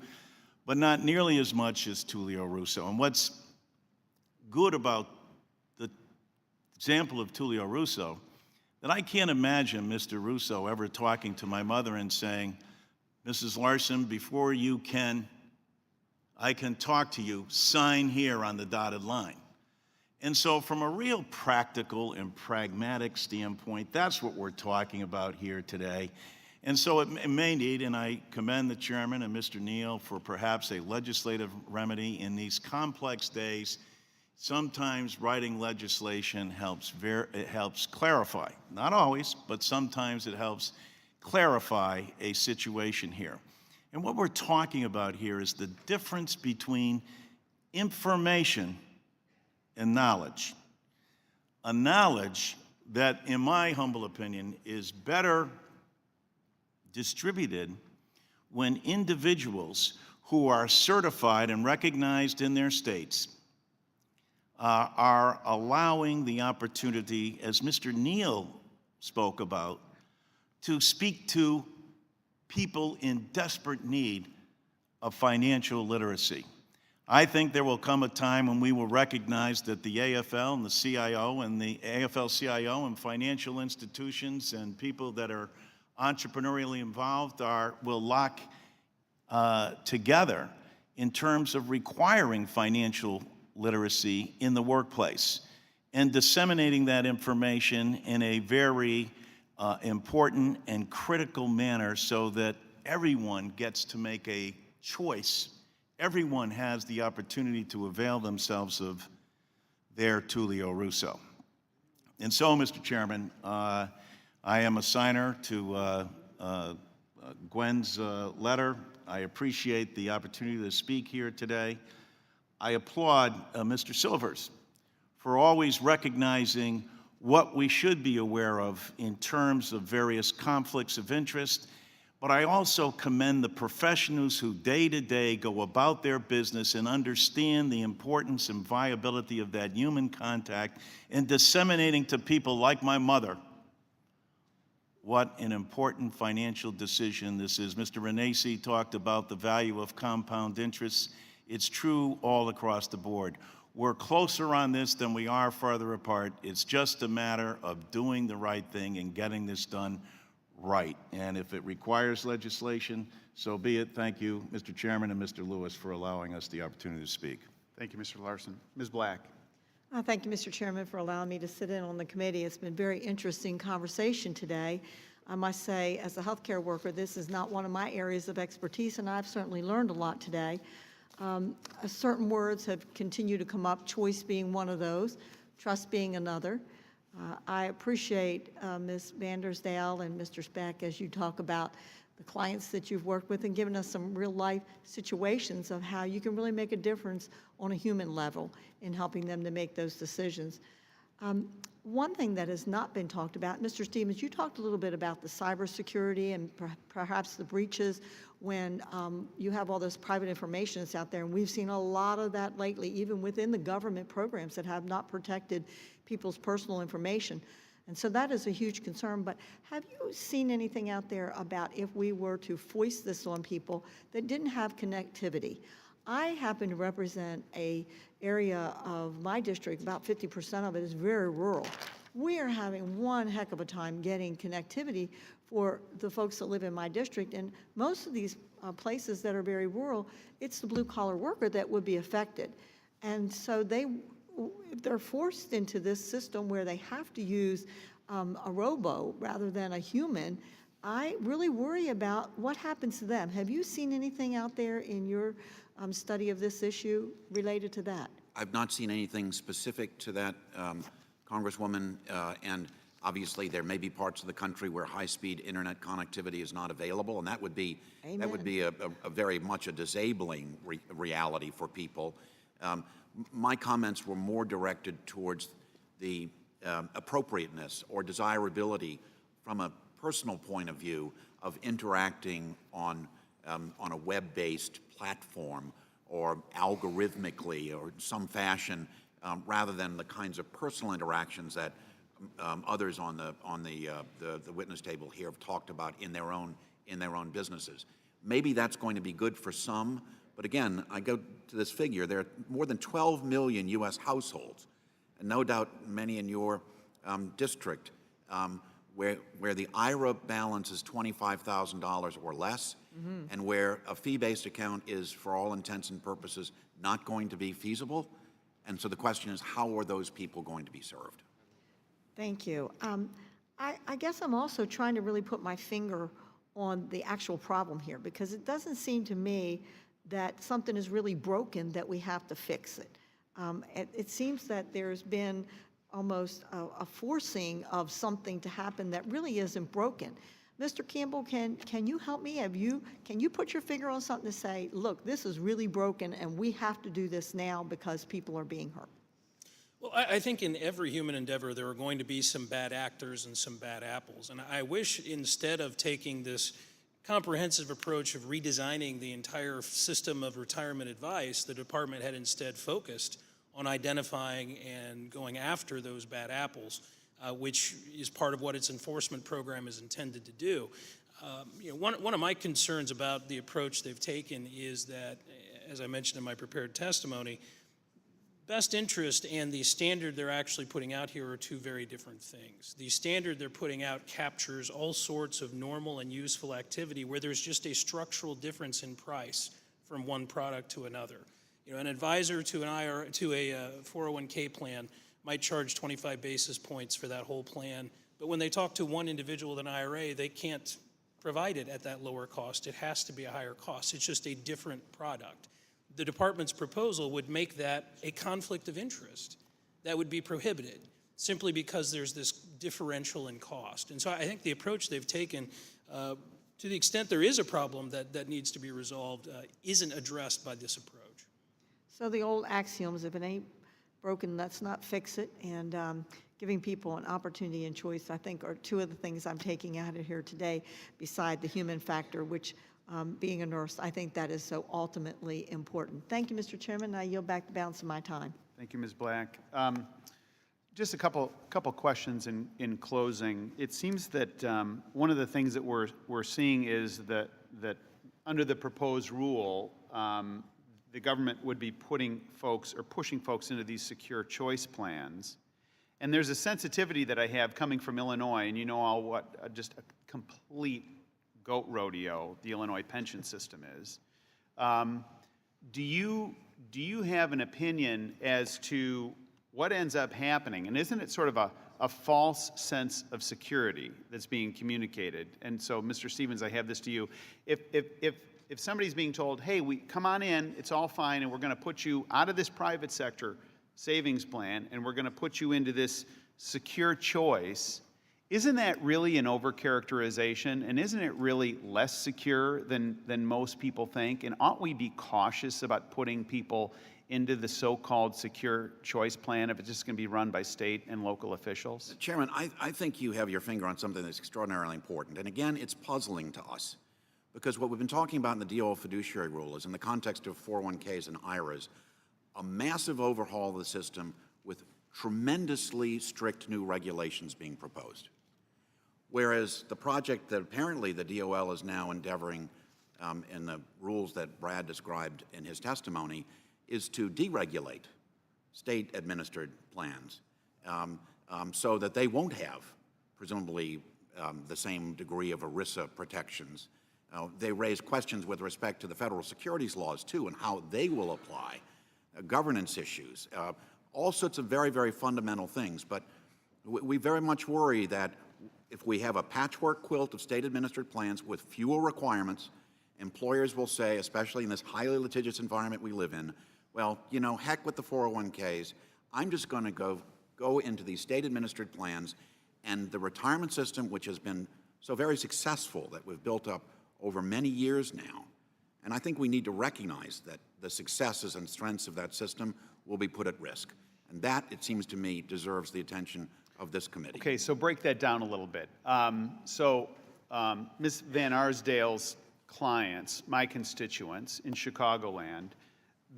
but not nearly as much as Tullio Russo. And what's good about the example of Tullio Russo, that I can't imagine Mr. Russo ever talking to my mother and saying, Mrs. Larson, before I can talk to you, sign here on the dotted line. And so from a real practical and pragmatic standpoint, that's what we're talking about here today. And so it may need, and I commend the chairman and Mr. Neal for perhaps a legislative remedy in these complex days. Sometimes writing legislation helps clarify, not always, but sometimes it helps clarify a situation here. And what we're talking about here is the difference between information and knowledge. A knowledge that, in my humble opinion, is better distributed when individuals who are certified and recognized in their states are allowing the opportunity, as Mr. Neal spoke about, to speak to people in desperate need of financial literacy. I think there will come a time when we will recognize that the AFL and the CIO and the AFL-CIO and financial institutions and people that are entrepreneurially involved will lock together in terms of requiring financial literacy in the workplace and disseminating that information in a very important and critical manner so that everyone gets to make a choice. Everyone has the opportunity to avail themselves of their Tullio Russo. And so, Mr. Chairman, I am a signer to Gwen's letter. I appreciate the opportunity to speak here today. I applaud Mr. Silvers for always recognizing what we should be aware of in terms of various conflicts of interest. But I also commend the professionals who day to day go about their business and understand the importance and viability of that human contact and disseminating to people like my mother what an important financial decision this is. Mr. Renacci talked about the value of compound interest. It's true all across the board. We're closer on this than we are farther apart. It's just a matter of doing the right thing and getting this done right. And if it requires legislation, so be it. Thank you, Mr. Chairman and Mr. Lewis, for allowing us the opportunity to speak. Thank you, Mr. Larson. Ms. Black. Thank you, Mr. Chairman, for allowing me to sit in on the committee. It's been a very interesting conversation today. I must say, as a healthcare worker, this is not one of my areas of expertise, and I've certainly learned a lot today. Certain words have continued to come up, choice being one of those, trust being another. I appreciate Ms. Vandersdale and Mr. Speck as you talk about the clients that you've worked with and given us some real-life situations of how you can really make a difference on a human level in helping them to make those decisions. One thing that has not been talked about, Mr. Stevens, you talked a little bit about the cybersecurity and perhaps the breaches when you have all this private information that's out there, and we've seen a lot of that lately, even within the government programs that have not protected people's personal information. And so that is a huge concern, but have you seen anything out there about if we were to foist this on people that didn't have connectivity? I happen to represent a area of my district, about 50% of it is very rural. We are having one heck of a time getting connectivity for the folks that live in my district, and most of these places that are very rural, it's the blue-collar worker that would be affected. And so they're forced into this system where they have to use a robo rather than a human. I really worry about what happens to them. Have you seen anything out there in your study of this issue related to that? I've not seen anything specific to that, Congresswoman, and obviously there may be parts of the country where high-speed internet connectivity is not available, and that would be a very much a disabling reality for people. My comments were more directed towards the appropriateness or desirability from a personal point of view of interacting on a web-based platform or algorithmically or in some fashion, rather than the kinds of personal interactions that others on the witness table here have talked about in their own businesses. Maybe that's going to be good for some, but again, I go to this figure. There are more than 12 million U.S. households, and no doubt many in your district, where the IRA balance is $25,000 or less, and where a fee-based account is, for all intents and purposes, not going to be feasible. And so the question is, how are those people going to be served? Thank you. I guess I'm also trying to really put my finger on the actual problem here, because it doesn't seem to me that something is really broken that we have to fix it. It seems that there's been almost a forcing of something to happen that really isn't broken. Mr. Campbell, can you help me? Can you put your finger on something to say, look, this is really broken and we have to do this now because people are being hurt? Well, I think in every human endeavor, there are going to be some bad actors and some bad apples. And I wish instead of taking this comprehensive approach of redesigning the entire system of retirement advice, the department had instead focused on identifying and going after those bad apples, which is part of what its enforcement program is intended to do. One of my concerns about the approach they've taken is that, as I mentioned in my prepared testimony, best interest and the standard they're actually putting out here are two very different things. The standard they're putting out captures all sorts of normal and useful activity where there's just a structural difference in price from one product to another. An advisor to a 401k plan might charge 25 basis points for that whole plan, but when they talk to one individual with an IRA, they can't provide it at that lower cost. It has to be a higher cost. It's just a different product. The department's proposal would make that a conflict of interest that would be prohibited simply because there's this differential in cost. And so I think the approach they've taken, to the extent there is a problem that needs to be resolved, isn't addressed by this approach. So the old axioms, if it ain't broken, let's not fix it, and giving people an opportunity and choice, I think, are two of the things I'm taking out of here today, beside the human factor, which being a nurse, I think that is so ultimately important. Thank you, Mr. Chairman. I yield back the balance of my time. Thank you, Ms. Black. Just a couple questions in closing. It seems that one of the things that we're seeing is that under the proposed rule, the government would be pushing folks into these secure choice plans. And there's a sensitivity that I have coming from Illinois, and you know all what just a complete goat rodeo the Illinois pension system is. Do you have an opinion as to what ends up happening? And isn't it sort of a false sense of security that's being communicated? And so, Mr. Stevens, I have this to you. If if somebody's being told, hey, come on in, it's all fine, and we're going to put you out of this private sector savings plan, and we're going to put you into this secure choice, isn't that really an overcharacterization? And isn't it really less secure than most people think? And ought we be cautious about putting people into the so-called secure choice plan if it's just going to be run by state and local officials? Chairman, I think you have your finger on something that's extraordinarily important. And again, it's puzzling to us because what we've been talking about in the DOL fiduciary rule is in the context of 401ks and IRAs, a massive overhaul of the system with tremendously strict new regulations being proposed. Whereas the project that apparently the DOL is now endeavoring in the rules that Brad described in his testimony is to deregulate state-administered plans so that they won't have, presumably, the same degree of ERISA protections. They raise questions with respect to the federal securities laws, too, and how they will apply, governance issues, all sorts of very, very fundamental things. But we very much worry that if we have a patchwork quilt of state-administered plans with fewer requirements, employers will say, especially in this highly litigious environment we live in, well, you know, heck with the 401ks. I'm just going to go into these state-administered plans, and the retirement system, which has been so very successful that we've built up over many years now, and I think we need to recognize that the successes and strengths of that system will be put at risk. And that, it seems to me, deserves the attention of this committee. Okay, so break that down a little bit. Ms. Van Arsdale's clients, my constituents in Chicagoland,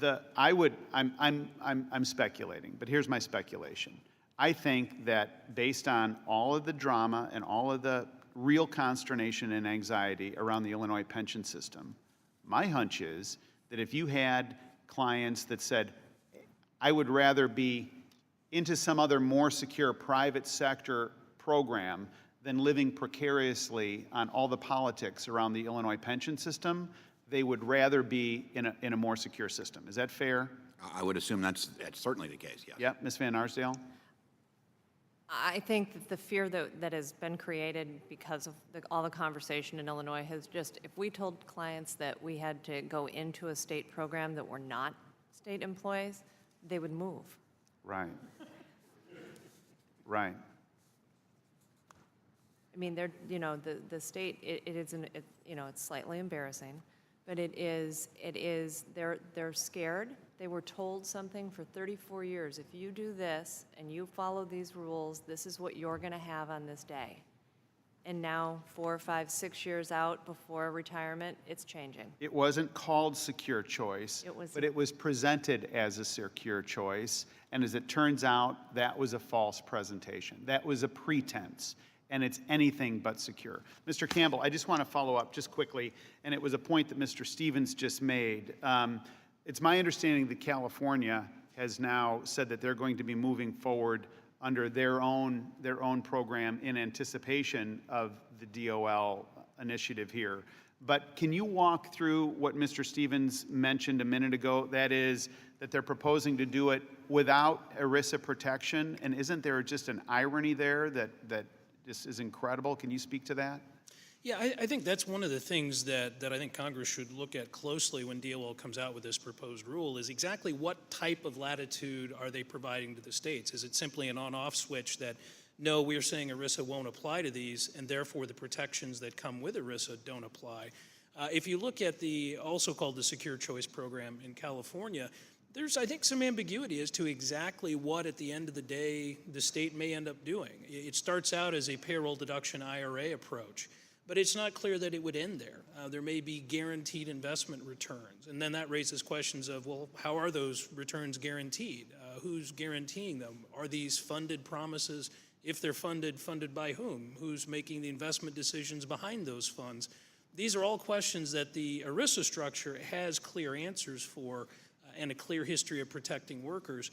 I'm speculating, but here's my speculation. I think that based on all of the drama and all of the real consternation and anxiety around the Illinois pension system, my hunch is that if you had clients that said, I would rather be into some other more secure private sector program than living precariously on all the politics around the Illinois pension system, they would rather be in a more secure system. Is that fair? I would assume that's certainly the case, yes. Yeah, Ms. Van Arsdale? I think that the fear that has been created because of all the conversation in Illinois has just, if we told clients that we had to go into a state program that were not state employees, they would move. Right. Right. I mean, the state, it's slightly embarrassing, but they're scared. They were told something for 34 years. If you do this and you follow these rules, this is what you're going to have on this day. And now, 4, 5, 6 years out before retirement, it's changing. It wasn't called secure choice, but it was presented as a secure choice. And as it turns out, that was a false presentation. That was a pretense. And it's anything but secure. Mr. Campbell, I just want to follow up just quickly, and it was a point that Mr. Stevens just made. It's my understanding that California has now said that they're going to be moving forward under their own program in anticipation of the DOL initiative here. But can you walk through what Mr. Stevens mentioned a minute ago? That is that they're proposing to do it without ERISA protection, and isn't there just an irony there that just is incredible? Can you speak to that? Yeah, I think that's one of the things that I think Congress should look at closely when DOL comes out with this proposed rule is exactly what type of latitude are they providing to the states? Is it simply an on-off switch that, no, we're saying ERISA won't apply to these, and therefore the protections that come with ERISA don't apply? If you look at the, also called the Secure Choice Program in California, there's, I think, some ambiguity as to exactly what, at the end of the day, the state may end up doing. It starts out as a payroll deduction IRA approach, but it's not clear that it would end there. There may be guaranteed investment returns, and then that raises questions of, well, how are those returns guaranteed? Who's guaranteeing them? Are these funded promises? If they're funded by whom? Who's making the investment decisions behind those funds? These are all questions that the ERISA structure has clear answers for, and a clear history of protecting workers.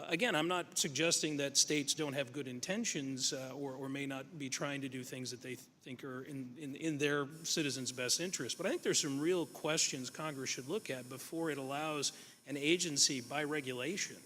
Again, I'm not suggesting that states don't have good intentions or may not be trying to do things that they think are in their citizens' best interest, but I think there's some real questions Congress should look at before it allows an agency by regulation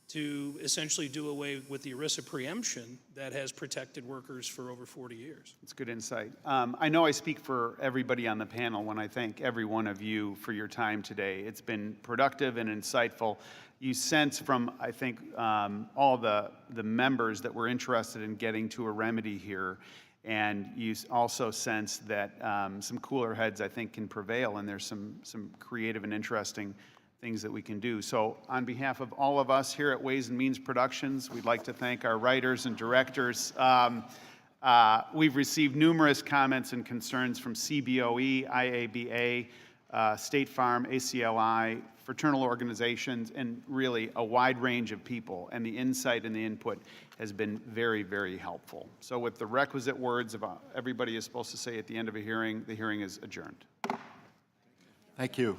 to essentially do away with the ERISA preemption that has protected workers for over 40 years. It's good insight. I know I speak for everybody on the panel when I thank every one of you for your time today. It's been productive and insightful. You sense from, I think, all the members that we're interested in getting to a remedy here. And you also sense that some cooler heads, I think, can prevail, and there's some creative and interesting things that we can do. So on behalf of all of us here at Ways and Means Productions, we'd like to thank our writers and directors. We've received numerous comments and concerns from CBOE, IABA, State Farm, ACLI, fraternal organizations, and really a wide range of people. And the insight and the input has been very, very helpful. So with the requisite words of everybody is supposed to say at the end of a hearing, the hearing is adjourned. Thank you.